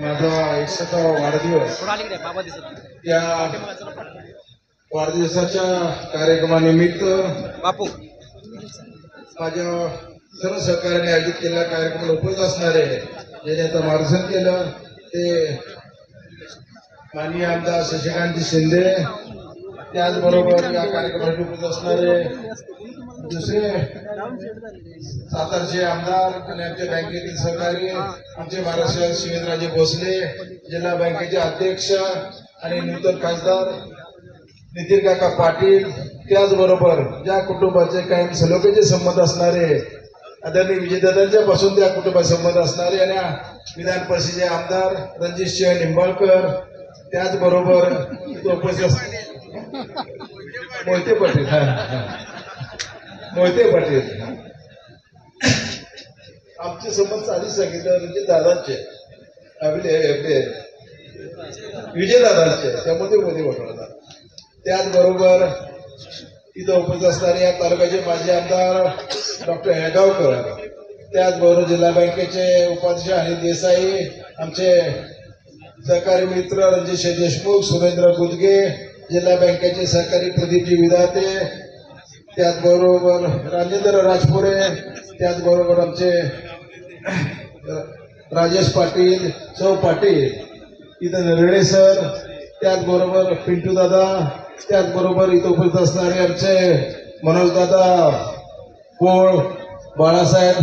Speaker 4: माझा 100वा वाढदिवस. या वाढदिवसाच्या कार्यक्रमानिमित्त माझ्या सर्व सहकार्याने आयोजित केलेल्या कार्यक्रमाला उपस्थित असणारे ज्यांनी आता मार्गदर्शन केलं ते माननीय आमदार शशिकांत शिंदे, त्याचबरोबर या कार्यक्रमासाठी उपस्थित असणारे दुसरे सातारचे आमदार आणि आमच्या बँकेतील सहकारी, आमचे महाराष्ट्र शिवेंद्रराजे भोसले, जिल्हा बँकेचे अध्यक्ष आणि नूतन खासदार नितीन काका पाटील, त्याचबरोबर ज्या कुटुंबाचे कायम सलोख्याचे संबंध असणारे आदरणीय विजयदादांच्या पासून त्या कुटुंबाचे संबंध असणारे आणि विधान परिषदेचे आमदार रणजित सिंह निंबाळकर, त्याचबरोबर उपस्थित मोहिते पाटील आमचे संबंध आधी सांगितलं रणजित दादांचे विजयदादांचे, त्यामध्ये मध्ये वगळतात. त्याचबरोबर इथं उपस्थित असणारे या तालुक्याचे माजी आमदार डॉक्टर हेगावकर, त्याचबरोबर जिल्हा बँकेचे उपाध्यक्ष अनिल देसाई, आमचे सहकारी मित्र रणजित देशमुख, सुरेंद्र गुदगे, जिल्हा बँकेचे सहकारी प्रदीपजी विधाते, त्याचबरोबर राजेंद्र राजपुरे, त्याचबरोबर आमचे राजेश पाटील, सौ पाटील, इथं नरळे सर, त्याचबरोबर पिंटू दादा, त्याचबरोबर इथं उपस्थित असणारे आमचे मनोज दादा पोळ, बाळासाहेब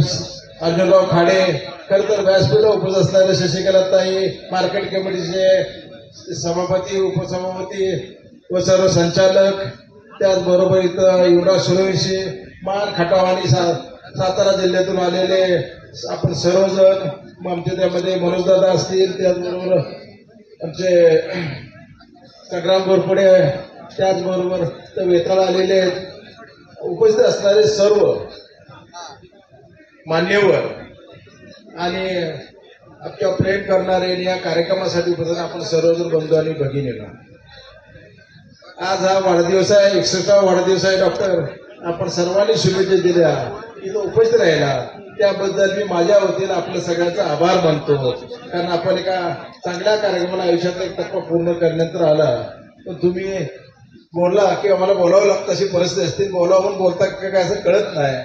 Speaker 4: अर्जुनराव खाडे, खरं तर व्यासपीठावर उपस्थित असणारे शशिकलाताई, मार्केट कमिटीचे सभापती, उपसभापती व सर्व संचालक, त्याचबरोबर इथं युवराज सूर्यवंशी, मान खटावाणी सातारा जिल्ह्यातून आलेले आपण सर्वजण, आमचे त्यामध्ये मनोज दादा असतील, त्याचबरोबर आमचे संग्राम गोरपडे, त्याचबरोबर वेताळ आलेले उपस्थित असणारे सर्व मान्यवर आणि आपल्या प्रेम करणारे या कार्यक्रमासाठी उपस्थित आपण सर्वजण बंधू आणि भगिनींना, आज हा वाढदिवस आहे, 61वा वाढदिवस आहे डॉक्टर. आपण सर्वांनी शुभेच्छा दिल्या, इथं उपस्थित राहिला त्याबद्दल मी माझ्या वतीनं आपल्या सगळ्यांचा आभार मानतो. कारण आपण एका चांगल्या कार्यक्रमाला आयुष्यातला एक टप्पा पूर्ण करण्यानंतर आला, पण तुम्ही बोलला किंवा मला बोलावं लागतं अशी परिस्थिती असते, बोलावं म्हणून बोलता का काय असं कळत नाही.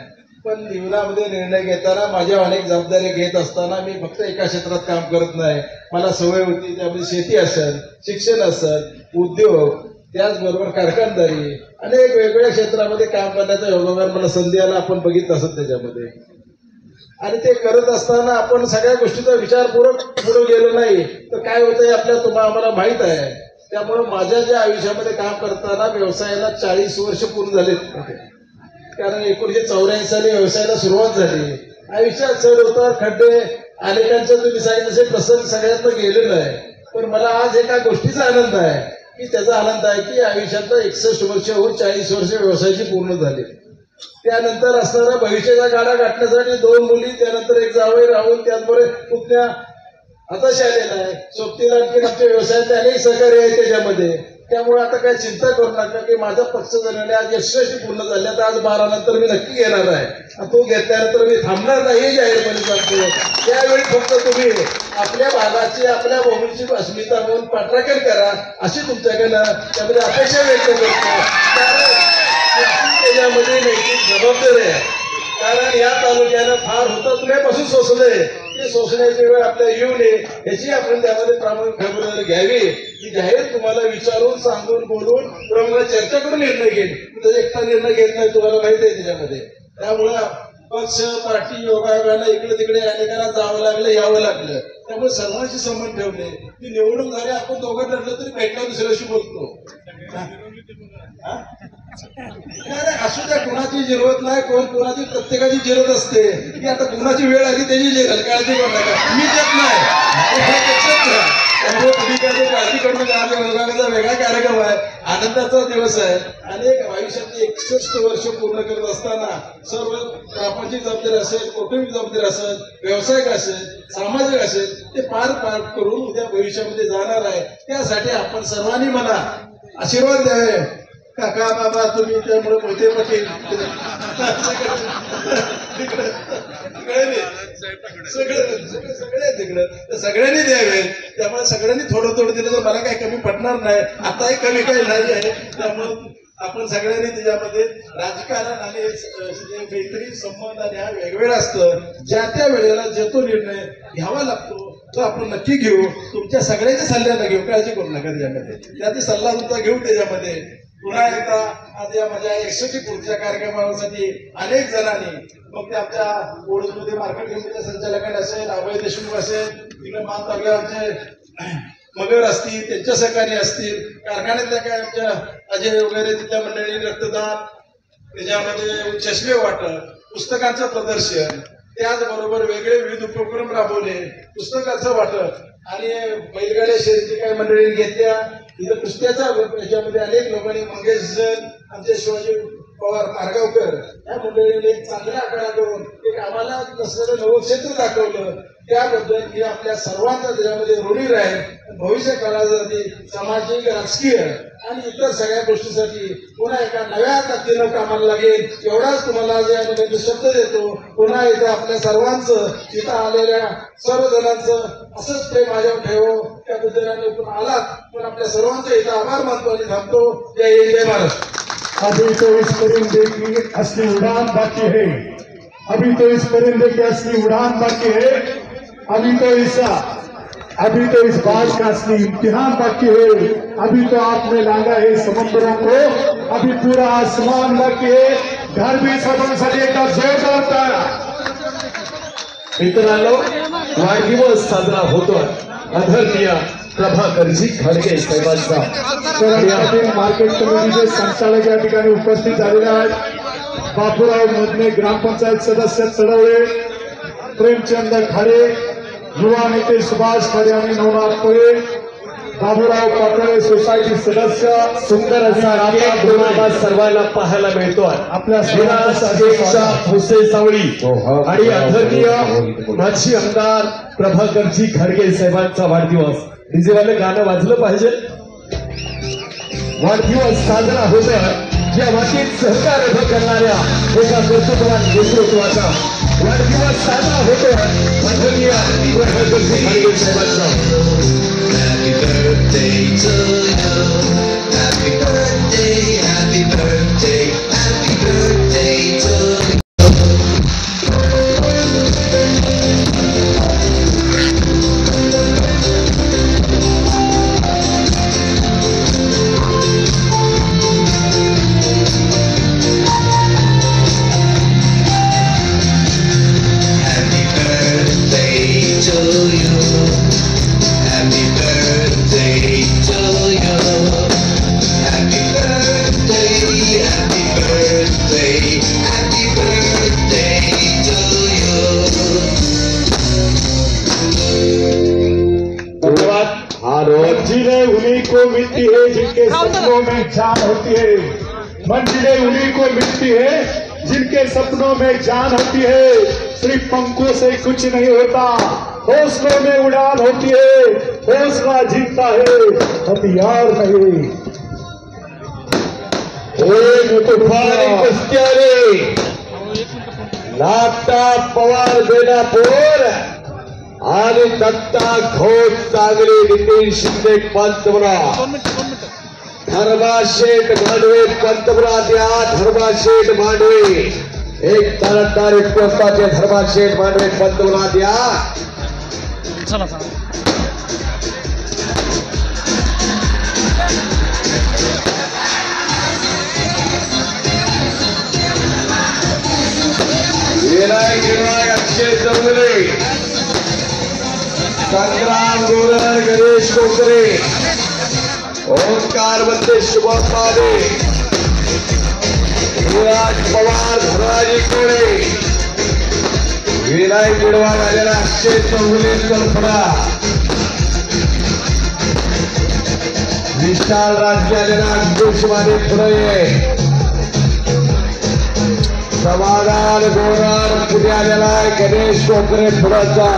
Speaker 4: पण जीवनामध्ये निर्णय घेताना माझ्या अनेक जबाबदारी घेत असताना मी फक्त एका क्षेत्रात काम करत नाही. मला सवय होती, त्यामध्ये शेती असेल, शिक्षण असेल, उद्योग, त्याचबरोबर कारखानदारी, अनेक वेगवेगळ्या क्षेत्रामध्ये काम करण्याचा योगायोग मला संधी आला, आपण बघितलं असत त्याच्यामध्ये. आणि ते करत असताना आपण सगळ्या गोष्टीचा विचारपूर्वक पुढे गेलो नाही तर काय होतंय आपल्या आम्हाला माहित आहे. त्यामुळे माझ्या ज्या आयुष्यामध्ये काम करताना व्यवसायाला 40 वर्ष पूर्ण झालेत, कारण 1984 साली व्यवसायाला सुरुवात झाली. आयुष्यात चढ उतार, खड्डे, अनेकांच्या तुम्ही सांगितलं तसे प्रसंग सगळ्यांना गेलेलं आहे. पण मला आज एका गोष्टीचा आनंद आहे की त्याचा आनंद आहे की आयुष्यातलं 61 वर्ष होऊन 40 वर्ष व्यवसायाची पूर्ण झाली. त्यानंतर असणारा भविष्याच्या गाडा गाठण्यासाठी 2 मुली, त्यानंतर एक जावई राहून, त्याचबरोबर पुतण्या आताच आलेला आहे. सोबतीला आणखी आमच्या व्यवसायातले अनेक सहकारी आहेत त्याच्यामध्ये. त्यामुळे आता काय चिंता करू नका की माझा पक्ष झालेला आज यशस्वी पूर्ण झाल्या, तर आज 12 नंतर मी नक्की घेणार आहे. तो घेतल्यानंतर मी थांबणार नाही हे जाहीरपणे सांगतो. त्यावेळी फक्त तुम्ही आपल्या भागाची, आपल्या भूमीची अस्मिता म्हणून पाठराखण करा अशी तुमच्याकडनं त्यामध्ये अपेक्षा व्यक्त करतो. त्याच्यामध्ये नैतिक जबाबदारी आहे, कारण या तालुक्यानं फार हुतात्म्यापासून सोसलंय. ते सोसण्याची वेळ आपल्या येऊ नये याची आपण त्यामध्ये प्रामाणिक खबरदारी घ्यावी. मी जाहीर तुम्हाला विचारून, सांगून, बोलून, प्रमुख चर्चा करून निर्णय घेईन. त्याचा एकटा निर्णय घेत नाही, तुम्हाला माहिती आहे त्याच्यामध्ये. त्यामुळं पक्ष, पार्टी, योगायोगाला इकडे तिकडे अनेकांना जावं लागलं, यावं लागलं. त्यामुळे सर्वांशी संबंध ठेवले. ती निवडणूक झाली, आपण दोघं लढलं तरी भेटला दुसऱ्याशी बोलतो. नाही असू द्या, कुणाची जिरवत नाही, कोण कोणाची प्रत्येकाची जिरत असते. की आता कुणाची वेळ आली त्याची जिरल, काळजी करू नका, मी देत नाही. त्यामुळे तुम्ही काय काळजी करू नका. आमच्या वर्गाचा वेगळा कार्यक्रम आहे, आनंदाचा दिवस आहे. अनेक आयुष्यातली 61 वर्ष पूर्ण करत असताना सर्व प्रापंचिक जबाबदारी असेल, कौटुंबिक जबाबदारी असेल, व्यावसायिक असेल, सामाजिक असेल, ते पार करून उद्या भविष्यामध्ये जाणार आहे. त्यासाठी आपण सर्वांनी मला आशीर्वाद द्यावे. काका बाबा तुम्ही, त्यामुळे मोठे पाटील सगळे तिकडं सगळ्यांनी द्यावे. त्यामुळे सगळ्यांनी थोडं थोडं दिलं तर मला काही कमी पडणार नाही. आताही कमी काही नाही आहे. त्यामुळे आपण सगळ्यांनी त्याच्यामध्ये राजकारण आणि मैत्री संबंध आणि हा वेगवेगळा असतं. ज्या त्या वेळेला जो तो निर्णय घ्यावा लागतो तो आपण नक्की घेऊ. तुमच्या सगळ्यांच्या सल्ल्याला घेऊ, काळजी करू नका. त्याच्यामध्ये त्याचा सल्ला तुमचा घेऊ. त्याच्यामध्ये पुन्हा एकदा आज या माझ्या 61 पुढच्या कार्यक्रमासाठी अनेक जणांनी, मग ते आमच्या ओळखमध्ये मार्केट कमिटीच्या संचालकांनी असेल, अभय देशमुख असेल, तिकडे मान तालुक्याचे मगर असतील, त्यांच्या सहकारी असतील, कारखान्यातल्या काय आमच्या अजय वगैरे तिथल्या मंडळी, रक्तदान, त्याच्यामध्ये चष्मे वाटप, पुस्तकांचं प्रदर्शन, त्याचबरोबर वेगळे विविध उपक्रम राबवले, पुस्तकाचं वाटप आणि बैलगाड्या शर्यती काही मंडळींनी घेतल्या. इथं कुस्त्याचा याच्यामध्ये अनेक लोकांनी, मंगेश जन, आमचे शिवाजी पवार मार्गावकर या मंडळीने एक चांगला आकडा करून एक आम्हाला नसलेलं नवं क्षेत्र दाखवलं. त्याबद्दल मी आपल्या सर्वांचा त्याच्यामध्ये ऋणी राहील. भविष्य काळासाठी सामाजिक, राजकीय आणि इतर सगळ्या गोष्टीसाठी पुन्हा एका नव्या ताकदीनं कामाला लागेल एवढाच तुम्हाला जे आम्ही शब्द देतो. पुन्हा एकदा आपल्या सर्वांचं, इथं आलेल्या सर्व जणांचं असंच प्रेम माझ्यावर ठेवो. त्याबद्दल आम्ही आलात पण आपल्या सर्वांचं इथं आभार मानतो आणि थांबतो. जय हिंद, जय महाराष्ट्र.
Speaker 2: अभी तो इस परिंदे की असली उड़ान बाकी है, अभी तो इस परिंदे की असली उड़ान बाकी है. अभी तो इस बात का असली इम्तिहान बाकी है। अभी तो आपने लांगा है समुद्रों को, अभी पूरा आसमान बाकी है। घर भी सबंसाठी एकदा जोरदार टाळ्या।
Speaker 3: मित्रांनो, वाढदिवस साजरा होतोय आदरणीय प्रभाकरजी घाडगे साहेबांचा।
Speaker 2: तर यातील मार्केट कमिटीचे संचालक या ठिकाणी उपस्थित झालेले आहेत। बापूराव मधने ग्रामपंचायत सदस्य चढवळे, प्रेमचंद खाडे, युवा नेते सुभाष खाडे आणि नवनाथ पळे, बाबूराव पाटोळे सोसायटी सदस्य,
Speaker 3: सुंदर असा केक बनवताना सर्वांना पाहायला मिळतोय।
Speaker 2: आपल्या
Speaker 3: भोसे सावळी आणि आदरणीय माजी आमदार प्रभाकरजी घाडगे साहेबांचा वाढदिवस। डीजे वाले गाणं वाजलं पाहिजे। वाढदिवस साजरा होतोय या मातीत सहकार्य करणाऱ्या एका कर्तृत्ववान नेतृत्वाचा वाढदिवस साजरा होतोय आदरणीय प्रभाकरजी घाडगे साहेबांचा।
Speaker 9: Happy birthday to you. Happy birthday, happy birthday, happy birthday to you. Happy birthday to you. Happy birthday to you. Happy birthday, happy birthday, happy birthday to you.
Speaker 3: धन्यवाद।
Speaker 2: मंजिलें उन्हीं को मिलती है जिनके सपनों में जान होती है। मंजिलें उन्हीं को मिलती है जिनके सपनों में जान होती है। सिर्फ पंखों से कुछ नहीं होता, हौसलों में उड़ान होती है। हौसला जीतता है, हथियार नहीं।
Speaker 3: तुफानी कुस्त्याने नागता पवार बेलापूर आणि दत्ता घोष सांगली नितीन शिंदे पंतप्रधान, धर्माशेठ मांडवे पंतप्रधान या धर्माशेठ मांडवे एक तरफदार पोस्टाचे धर्माशेठ मांडवे पंतप्रधान या। विनायक अक्षय चौधरी, संग्राम गोरर, गणेश कोकरे, ओंकार बंदे, शुभम पादे, युवराज पवार, धनराजी कोळे, विनायक गिडवा झालेला अक्षय चौधरी कल्पना, विशाल राज्य आलेला अंकुश माने फुले, समाधान गोरर पुढे आलेला आहे गणेश कोकरे फुलाचा।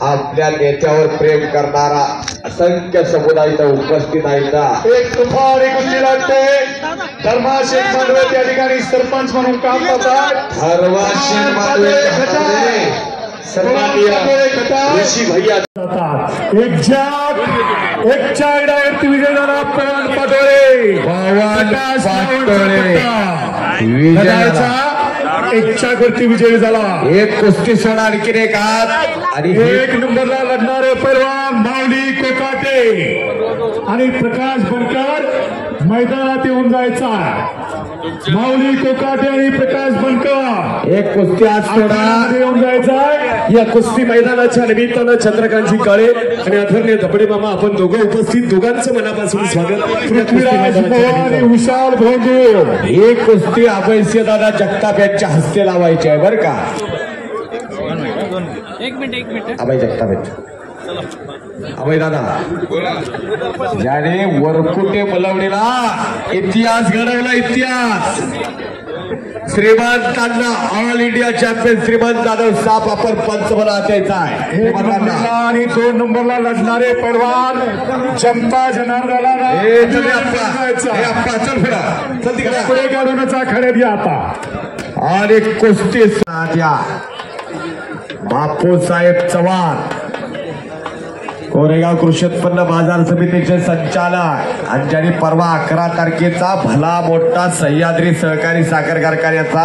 Speaker 3: आपल्या नेत्यावर प्रेम करणारा असंख्य समुदाय इथं उपस्थित आहे।
Speaker 2: एक तुफान एक गुल्ली लागते। धर्माशेठ मांडवे त्या ठिकाणी सरपंच म्हणून काम करतात।
Speaker 3: धर्माशेठ मांडवे सन्माननीय ऋषी भैया
Speaker 2: एक चायडावरती विजय झाला पवन पाटोळे, एक चाकवरती विजय झाला।
Speaker 3: एक कुस्ती सोड आणखीन एक हात आणि
Speaker 2: एक नंबरला लढणारे पैलवान माऊली कोकाटे आणि प्रकाश बनकर मैदानात येऊन जायचा। माऊली कोकाटे आणि प्रकाश बनकर
Speaker 3: एक कुस्ती आज सोडा
Speaker 2: येऊन जायचा।
Speaker 3: या कुस्ती मैदानाच्या निमित्तानं चंद्रकांतजी काळे आणि आदरणीय धपडे मामा आपण दोघं उपस्थित, दोघांचं मनापासून स्वागत।
Speaker 2: पृथ्वीराज पवार आणि विशाल भोंगे,
Speaker 3: ही कुस्ती अभयसिंह दादा जगताप यांच्या हस्ते लावायची आहे बरं का।
Speaker 10: एक मिनिट
Speaker 3: अभय जगताप, अभय दादा ज्याने वरकुटे बोलावलेला इतिहास घडवला, इतिहास श्रीमंतांना ऑल इंडिया चॅम्पियन श्रीमंत जाधव साप आपण पंचमला द्यायचा आहे।
Speaker 2: एक नंबरला आणि 2 नंबरला लढणारे पैलवान जनता जनार्दनाला पुढे काढूनचा खड्यात घ्या आता।
Speaker 3: आणि कुस्ती द्या बापूसाहेब चव्हाण
Speaker 1: कोरेगाव कृषी उत्पन्न बाजार समितीचे संचालक आणि ज्यांनी परवा 11 तारखेचा भला मोठा सह्याद्री सहकारी साखर कारखान्याचा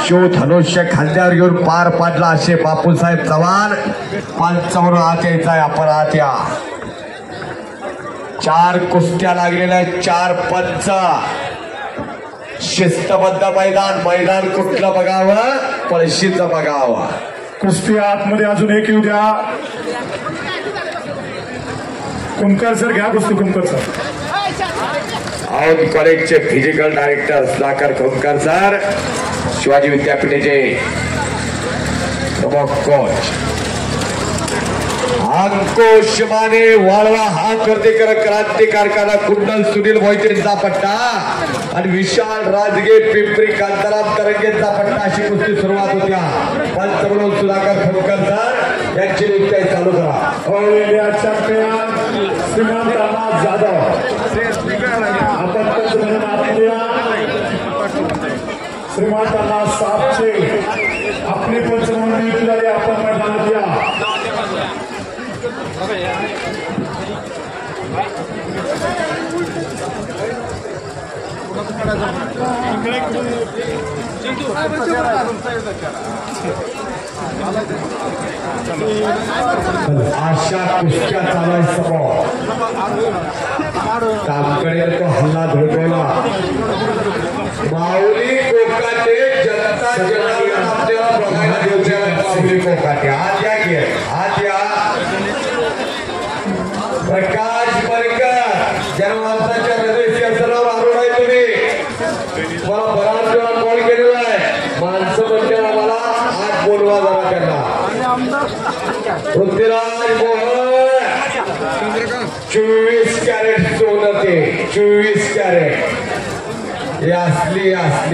Speaker 1: शिव धनुष्य खांद्यावर घेऊन पार पाडला असे बापूसाहेब चव्हाण 55 आत यायचा आहे. आपण आत या. 4 कुस्त्या लागलेल्या 4 पंच. शिस्तबद्ध मैदान कुठलं बघावं? पळशीचं बघावं.
Speaker 2: कुस्ती आतमध्ये अजून एक येऊ द्या. कुंकर सर घ्या कुस्ती. कुंकर सर
Speaker 1: औंध कॉलेजचे physical director Sudhakar Kunkar sir, Shivaji विद्यापीठाचे प्रमुख कोच अंकुश माने वाळवा हा कर्तेकर क्रांती कारखाना कुंडल सुनील मोहितेंचा पट्टा आणि विशाल राजगे पिंपरी कांताराम तरंगेंचा पट्टा अशी कुस्ती सुरुवात होत्या. पंच म्हणून सुधाकर कुंकर सर यांची कुस्ती चालू करा.
Speaker 2: ऑल इंडिया चॅम्पियन श्रीमंत रामनाथ जाधव आपण पंच म्हणून आपल्या श्रीमंत रामनाथ साहेबचे आपले पंच म्हणून नियुक्त झाले. आपण मैदानात या.
Speaker 1: अशा कुस्त्या चालाय समोर कामकडे तो हल्ला धोडवला. माऊली कोकाटे जनता जनार्दन आपल्याला बघायला देऊया. माऊली कोकाटे आज या की आज या. प्रकाश परकर जनमानसाच्या हृदय असरावर आरूढ आहे. तुम्ही मला बराच वेळा कॉल केलेला आहे. माणसं म्हणते आम्हाला आज बोलवा जरा त्यांना. पृथ्वीराज मोहन 24 कॅरेट सोनं ते 24 कॅरेट हे असली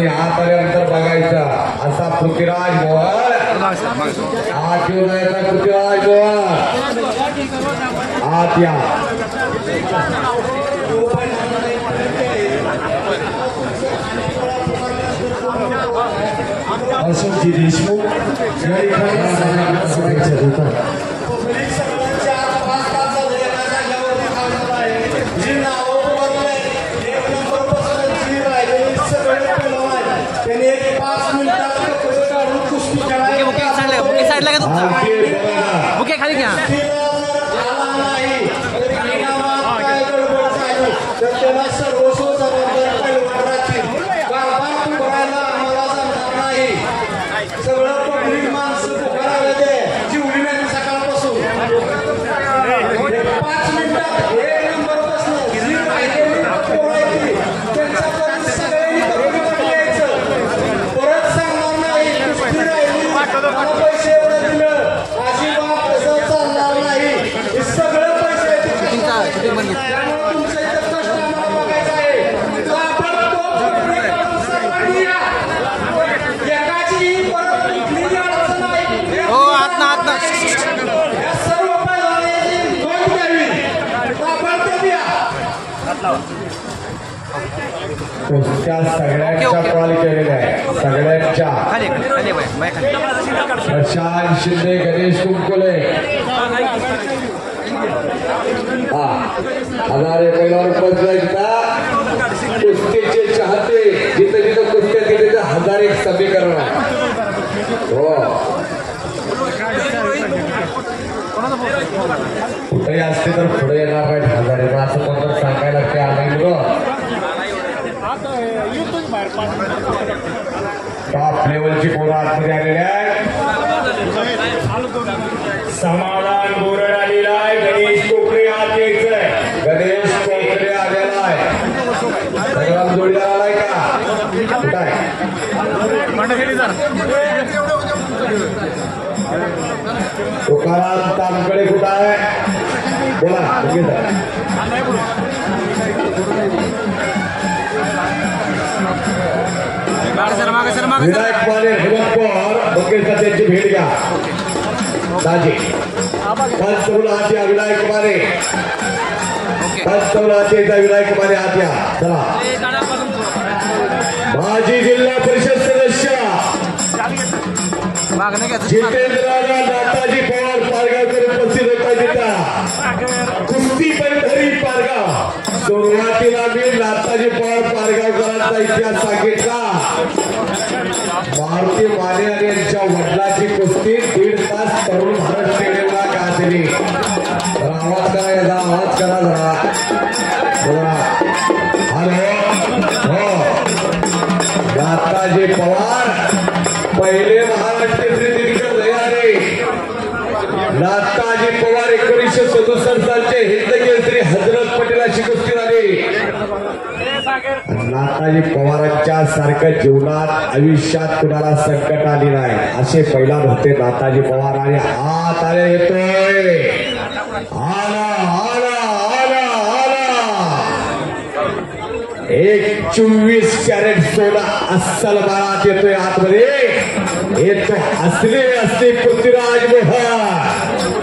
Speaker 1: आत आल्यानंतर बघायचं. असा पृथ्वीराज मोहन आत येऊन यायचा. पृथ्वीराज मोहन आत या.
Speaker 2: अशोकजी देशमुख या ठिकाणी शुभेच्छा देतात.
Speaker 10: बुके खाली घ्या.
Speaker 1: कुस्त्या सगळ्यांच्या कॉल केलेल्या आहे. सगळ्यांच्या. प्रशांत शिंदे गणेश कुंकुले हजारे पहिल्यावर पोहोचला. कुस्तीचे चाहते जिथे जिथे कुस्त्या तिथे 1000 समीकरण हो. कुठेही असते तर पुढे येणार नाही 1000 असं कोणतं सांगायला ते आलं मुलं. टॉप लेवलची पोरं आतमध्ये आलेली आहे.
Speaker 2: समाधान बोरड आलेला आहे. गणेश कोकरे आत यायचंय.
Speaker 1: गणेश कोकरे आलेला आहे. सगळा जोडीदार आलाय का? कुठं आहे? तुकाराम तामकडे कुठं आहे? बोला. विनायक माने हेमंत पवार बघेल त्यांची भेट घ्या. दाजी पंचकुला आत्या विनायक माने. पंचकुला आत्याचा विनायक माने आत्या. चला. माजी जिल्हा परिषद सदस्य जितेंद्रराव नाताजी पवार पारगावकर उपस्थित होते. होता तिथं कुस्ती पंढरी पारगाव. सुरुवातीला मी नाताजी पवार पारगावकरांचा इतिहास सांगितला. मारुती माने आणि यांच्या वडिलाची कुस्ती 1.5 तास तरुण भारत स्टेडियमला गाजली. आवाज करा, याचा आवाज करा जरा. हॅलो, हो, नाताजी पवार पहिले महाराष्ट्र दिग्गज झाले. नाताजी पवार 1967 सालचे हिंद केसरी हजरत पटेलाशी कुस्ती झाली. नाताजी पवारांच्या सारखं जीवनात आयुष्यात कुणाला संकट आली नाही असे पैलवान होते नाताजी पवार. आणि हात आले येतोय, आला आला आला आला. 24 कॅरेट सोना अस्सल बाळात येतोय आतमध्ये. येतो असली पृथ्वीराज मोहन.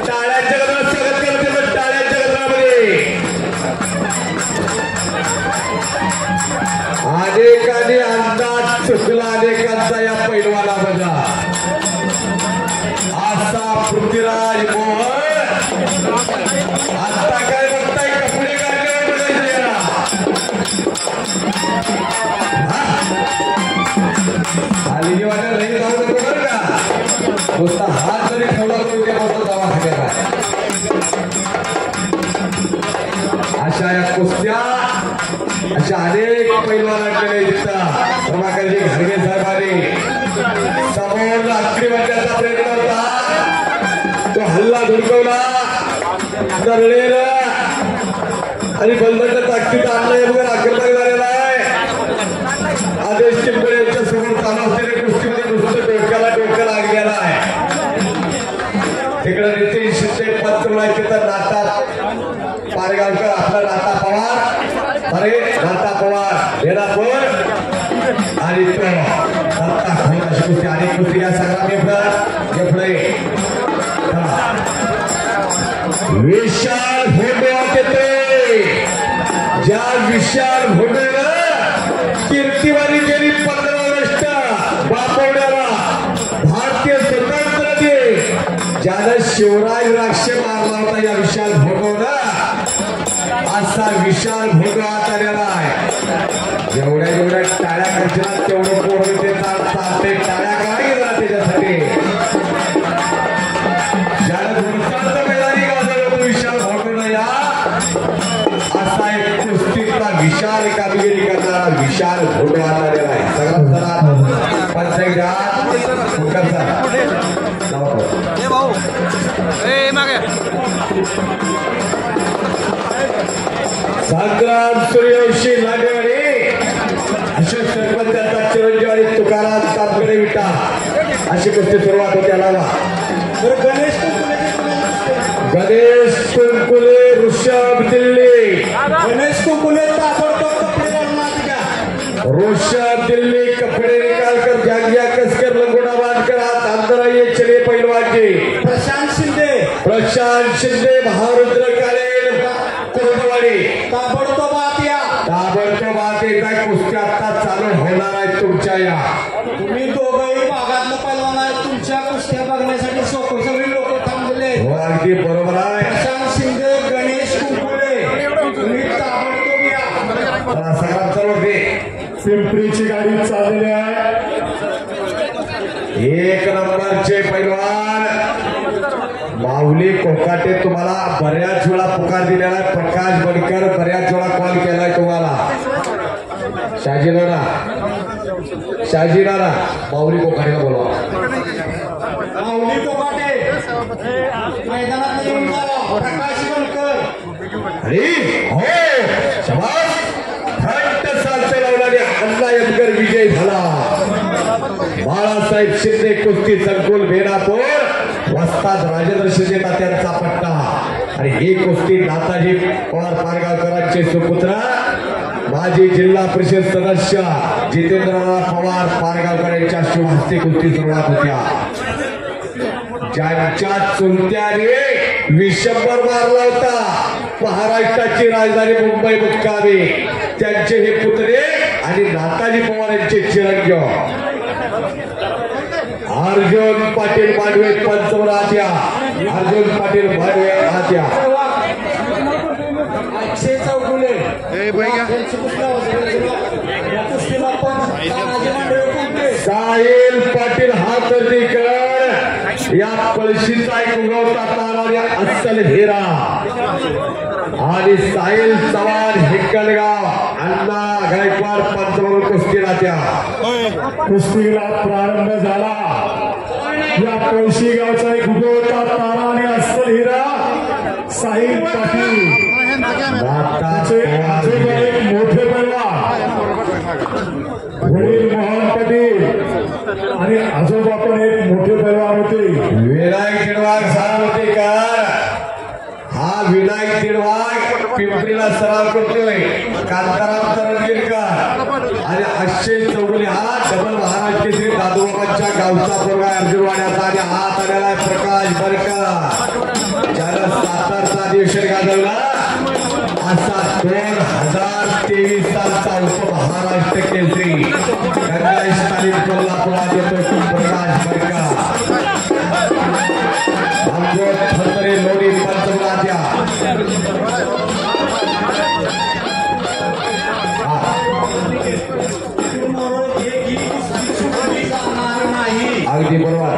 Speaker 1: टाळ्यांच्या गजरात स्वागत करते, टाळ्यांच्या गजरामध्ये. अनेकांनी अंदाज चुकला अनेकांचा या पैलवानामध्ये. असा पृथ्वीराज मोहन. आता काय बघताय, कपडे काढल्यावर बघायचे याला. आली वाटत नाही जाऊ नको बरं का. नुसता हात जरी ठेवला तर उद्या मोठा दवाखान्यात. अशा या कुस्त्या अशा अनेक पैलवानांकडे दिसतात. रमाकांतजी घाडगे साहेबांनी समोर लाकडी वाटण्याचा प्रयत्न होता, तो हल्ला धुडकवला. दरडेर आणि बलदंड ताकदीत आणलाय वगैरे आक्रमक झालेला आहे. आदेश टिंबळे यांच्या समोर चालू असलेल्या कुस्तीमध्ये नुसतं डोक्याला लागलेला आहे. तिकडे नितीन शिंदे पंचवला तिथं नाता पारगावकर, आपला नाता पवार. अरे नाता पवार येणापूर आणि तो दत्ता खोल अशी कुस्ती अनेक कुस्ती या संग्राम पुढे. विशाल फोटो येते, ज्या विशाल फोटोला कीर्तिवारी केली 15 ऑगस्ट बापवण्याला भारतीय स्वतंत्र दिन, ज्यानं शिवराज राक्ष मारला होता या विशाल फोटोला. असा विशाल फोटो आत आलेला आहे. जेवढ्या टाळ्या करतात तेवढं पोरं ते चालते. टाळ्या काय गेला त्याच्यासाठी. ज्याला दुसऱ्यांचा मैदानी गाजवलं विशाल फोटोला या. असा एक कुस्तीतला विशाल कामगिरी करणारा विशाल फोटो आत आलेला आहे. सगळा संग्राम सूर्यवंशी लांडेवाडी, अशोक सरपंच यांचा चिरंजीव आणि तुकाराम तापकडे विटा अशी कुस्ती सुरुवात होते. लावा गणेश कुंकुले, ऋषभ दिल्ली. गणेश कुंकुले ऋषभ दिल्ली कपडे निकाल कर, जांगिया कसकर, लंगोटा बांधकर हाथ अंदर आइए. चलिए पहलवान जी प्रशांत शिंदे महारुद्र कालेल कुर्डवाडी. ताबडतोब आत येत आहे. कुस्ती आता चालू होणार आहे तुमच्या या.
Speaker 11: तुम्ही दोघंही भागातलं पैलवान आहे. तुमच्या कुस्त्या बघण्यासाठी सगळी लोक थांबले.
Speaker 1: हो अगदी बरोबर आहे.
Speaker 11: प्रशांत शिंदे, गणेश कुंकुले, तुम्ही ताबडतोब या.
Speaker 1: सगळ्यात चालवते.
Speaker 2: पिंपरीची गाडी चाललेली आहे.
Speaker 1: 1 नंबरचे पैलवान माऊली कोकाटे तुम्हाला बऱ्याच वेळा पुकार दिलेला आहे. प्रकाश बनकर बऱ्याच वेळा कॉल केलाय तुम्हाला. शाजीनाना माऊली कोकाटेला बोलवा.
Speaker 11: माऊली कोकाटे मैदानात येऊन जावा. प्रकाश बनकर
Speaker 1: अरे हो शबास. थंड सालते लावणारे अण्णा यमकर विजय झाला. बाळासाहेब शिंदे कुस्ती संकुल बेनापूर, वस्ताद राजेंद्र शिंदे तात्यांचा पट्टा. आणि ही कुस्ती नाताजी पवार पारगावकरांचे सुपुत्र माजी जिल्हा परिषद सदस्य जितेंद्रनाथ पवार पारगावकर यांच्या शुभहस्ते कुस्ती सुरुवात होत्या. ज्यांच्या चुलत्याने विषंबर मारला होता महाराष्ट्राची राजधानी मुंबई मुक्कामी, त्यांचे हे पुतणे आणि नाताजी पवार यांचे चिरंजीव अर्जुन पाटील मांडवे पंचवरात या. अर्जुन पाटील भाडवे आत्या
Speaker 11: अक्षय चौगुले
Speaker 1: साहिल पाटील हातर्डीकर या पळशीचा एक उगवता तारा अस्सल हिरा आणि साहिल चव्हाण हिक्कलगाव अण्णा गायकवाड पंचमहाल कुस्ती राहत्या
Speaker 2: कुस्तीला प्रारंभ झाला. या पळशी गावचा एक उगवता तारा आणि अस्सल हिरा साहिल पाटील. एक मोठे पैलवान वडील मोहन पाटील आणि आजोबा पण एक मोठे पैलवान होते.
Speaker 1: विनायक दिडवाग सारवतेकर हा विनायक दिडवाग पिंपरीला सराव करतोय. कांताराम तरंगीरकर आणि अक्षय चौगुले हा डबल महाराज केसरी दादोबाच्या गावचा पोरगा अर्जुनवाड्याचा आणि हात आलेला आहे प्रकाश बरकर ज्याला सातारचा अधिवेशन गाजवला असा 2023 सालचा उपमहाराष्ट्र केसरी गंगास्थानी कोल्हापुरात येतो प्रकाश बरकर. फसरे लोणी पंचमराज्या अगदी बरोबर.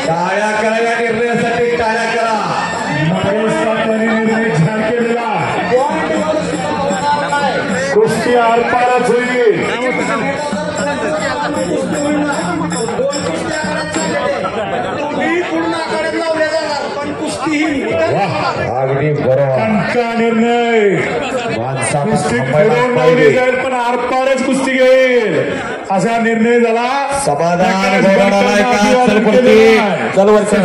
Speaker 1: टाळ्या करा या निर्णयासाठी टाळ्या करा.
Speaker 2: निर्णय जाहीर केलेला कुस्ती आरपारच होईल.
Speaker 1: अगदी बरोबर.
Speaker 2: कंका निर्णय कुस्ती फिरवून लावली जाईल पण आरपारच कुस्ती घेईल असा निर्णय झाला.
Speaker 1: समाधान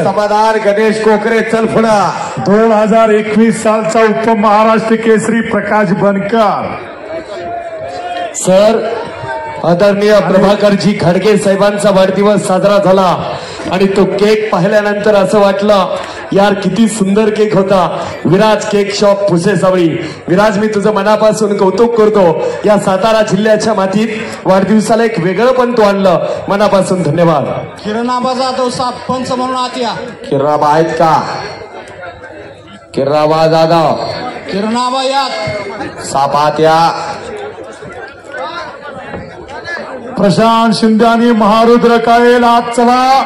Speaker 1: समाधान गणेश कोकरे चल पुढा.
Speaker 2: 2021 सालचा उपमहाराष्ट्र केसरी प्रकाश बनकर.
Speaker 1: सर आदरणीय प्रभाकरजी खडगे साहेबांचा वाढदिवस साजरा झाला आणि तो केक पाहिल्यानंतर असं वाटलं यार किती सुंदर केक होता. Viraj cake shop Pusesavali. विराज मी तुझं मनापासून कौतुक करतो. या सातारा जिल्ह्याच्या मातीत वाढदिवसाला एक वेगळं पण तू आणलं. मनापासून धन्यवाद.
Speaker 11: किरणाबा जाधव साप पंच म्हणून आत्या.
Speaker 1: किरणाबा आहेत का? किरणाबा जाधव
Speaker 11: किरणाबा यात
Speaker 1: साप आत्या.
Speaker 2: प्रशांत शिंदे आणि महारुद्र काळेल आज चला.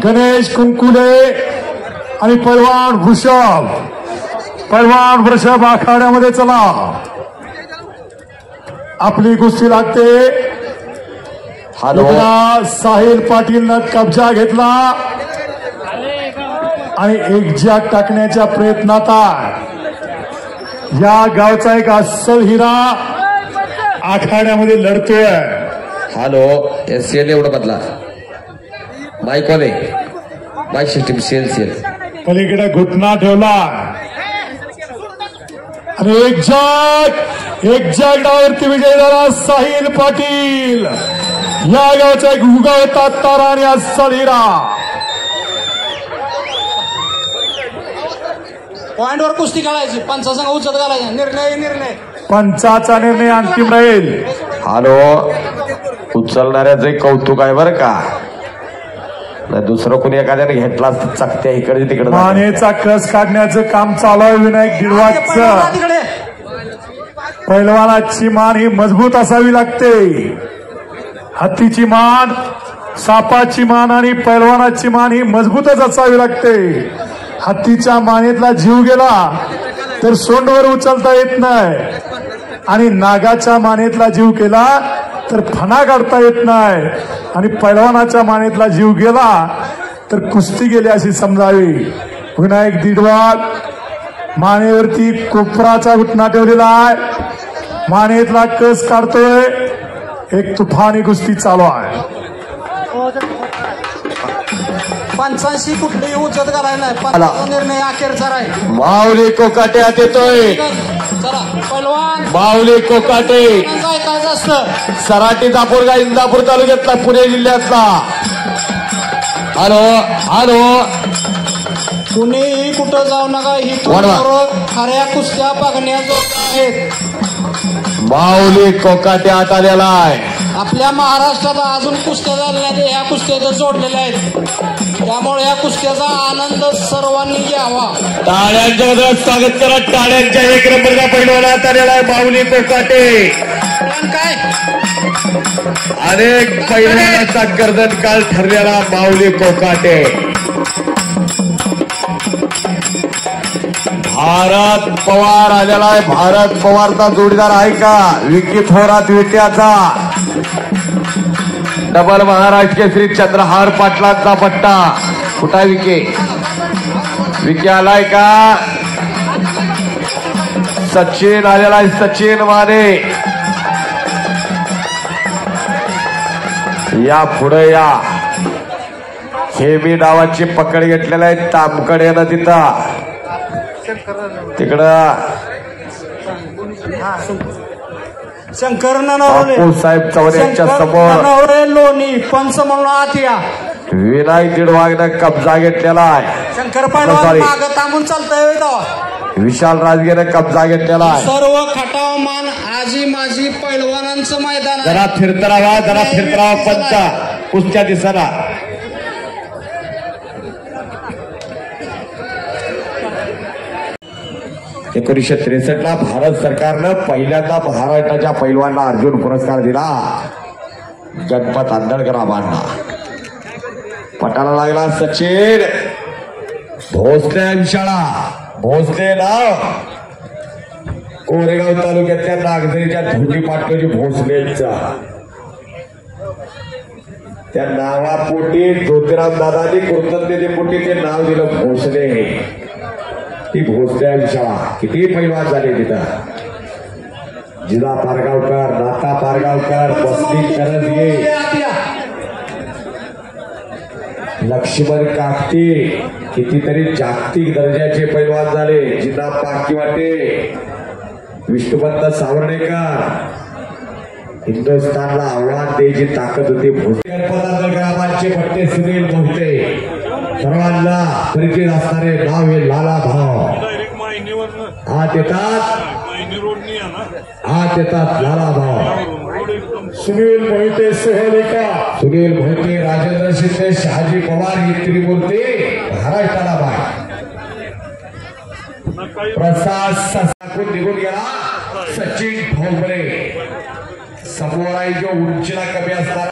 Speaker 2: गणेश कुंकुले आणि पैलवान वृषभ आखाड्यामध्ये चला. आपली कुस्ती लागते. साहिल पाटीलनं कब्जा घेतला आणि एक जॅक टाकण्याच्या प्रयत्नात आहे. या गावचा एक अस्सल हिरा आखाड्यामध्ये लढतोय.
Speaker 1: हॅलो एसएल एवढं बदला माईक वाले माईक सिस्टीम सेल
Speaker 2: पलीकडे घुटना ठेवला आणि एक जॅक डावरती विजय झाला साहिल पाटील. या गावचा एक उगवता तारा आणि अस्सल हिरा.
Speaker 11: पॉइंटवर कुस्ती काढायची. पंचासंघ उचल घालायचा. निर्णय
Speaker 2: पंचाचा निर्णय अंतिम राहील.
Speaker 1: हॅलो उचलणाऱ्याचं कौतुक आहे बरं का. दुसरं कोणी एखाद्याने घेतला चकत्या इकडे तिकडे.
Speaker 2: मानेचा कस काढण्याचं काम चालू आहे विनायक दिडवागचं. पैलवानाची मान ही मजबूत असावी लागते. हत्तीची मान, सापाची मान आणि पैलवानाची मान ही मजबूतच असावी लागते. हत्तीच्या मानेतला जीव गेला तर सोंडवर उचलता येत नाही आणि नागाच्या मानेतला जीव गेला तर फणा काढता येत नाही आणि पैलवानाच्या मानेतला जीव गेला तर कुस्ती गेली अशी समजावी. विनायक दिडवाग मानेवरती कोपराचा घुटना ठेवलेला आहे. मानेतला कस काढतोय. एक तुफानी कुस्ती चालू आहे.
Speaker 11: 85 कुठलीही उचत घालायला नाही. 5 निर्णय अखेरचा राहील.
Speaker 1: माऊली कोकाट्यात येतोय.
Speaker 11: चला पैलवान
Speaker 1: माऊली कोकाटे
Speaker 11: ऐकायचं असतं.
Speaker 1: सराटी दापोरगा इंदापूर तालुक्यातला पुणे जिल्ह्यातला. हॅलो
Speaker 11: कुणीही कुठं जाऊ नका. ही खऱ्या कुस्त्या बघण्याजोग्या आहेत.
Speaker 1: माऊली कोकाट्यात आलेला आहे.
Speaker 11: आपल्या महाराष्ट्रात अजून कुस्त्या झालेल्या आहेत, ह्या कुस्त्या इथं जोडलेल्या आहेत. त्यामुळे या कुस्त्याचा आनंद सर्वांनी घ्यावा.
Speaker 1: टाळ्यांच्या गजरात स्वागत करा. टाळ्यांच्या एक नंबरचा पैलवानात आलेला आहे माऊली कोकाटे.
Speaker 11: काय
Speaker 1: अनेक पैलवानाचा गर्दन काल ठरलेला माऊली कोकाटे. भारत पवार आलेला आहे. भारत पवारचा जोडीदार आहे का? विकी थोरात विट्याचा. डबल महाराष्ट्र श्री चंद्रहार पाटलांचा पट्टा. कुठा विके? विके आलाय का? सचिन आलेला आहे. सचिन माने या पुढे या. हेमी नावाची पकड घेतलेला आहे तामकडे ना तिथं तिकडं
Speaker 11: शंकर ननवरे
Speaker 1: साहेब चव्हाण यांच्या समोर
Speaker 11: लोणी पंच म्हणून आत या.
Speaker 1: विनायक दीडवागनं कब्जा घेतलेला आहे.
Speaker 11: शंकर पैलवान मागं थांबून चालतंय.
Speaker 1: विशाल राजगेनं कब्जा घेतलेला आहे.
Speaker 11: सर्व खटाव मान आजी माजी पैलवानांचं मैदान आहे.
Speaker 1: जरा फिरतरावा, जरा फिरतरावा. पंचा कुस्त्या दिसना. एकोणीसशे 63 भारत सरकारनं पहिल्यांदा महाराष्ट्राच्या पैलवानांना अर्जुन पुरस्कार दिला. गणपत आंदळकर आबांना. पटाला लागला सचिन भोसले विशाळा. भोसले नाव कोरेगाव तालुक्यातल्या नागझरीच्या धोंडी पाटलाची भोसलेंचा. त्या नावापोटी ज्योतिराम दादानी कृतज्ञतेपोटी ते नाव दिलं भोसले. ती भोसल्या विशाळा. किती पैलवान झाले तिथं. जिजा पारगावकर, नाता पारगावकर, बसली करंजगे, लक्ष्मण काकती, कितीतरी जागतिक दर्जाचे पैलवान झाले. जिना पाकीवाटे, विष्णुपंत सावर्णेकर. हिंदुस्थानला आव्हान द्यायची ताकद होती. ग्रामांचे भट्टे सुनील मोहिते. सर्वांना परिचित असणारे नाव हे लाला भाव. आत येतात लाला भाव.
Speaker 2: सुनील मोहिते सोहलिका.
Speaker 1: सुनील मोहिते, राजेंद्र शिंदे, शहाजी पवार ही त्रिमूर्ती महाराष्ट्राला बाय. प्रसाद ससाकून निघून गेला. सचिन भोगरे समोर आहे जो उंचीला कमी असणारा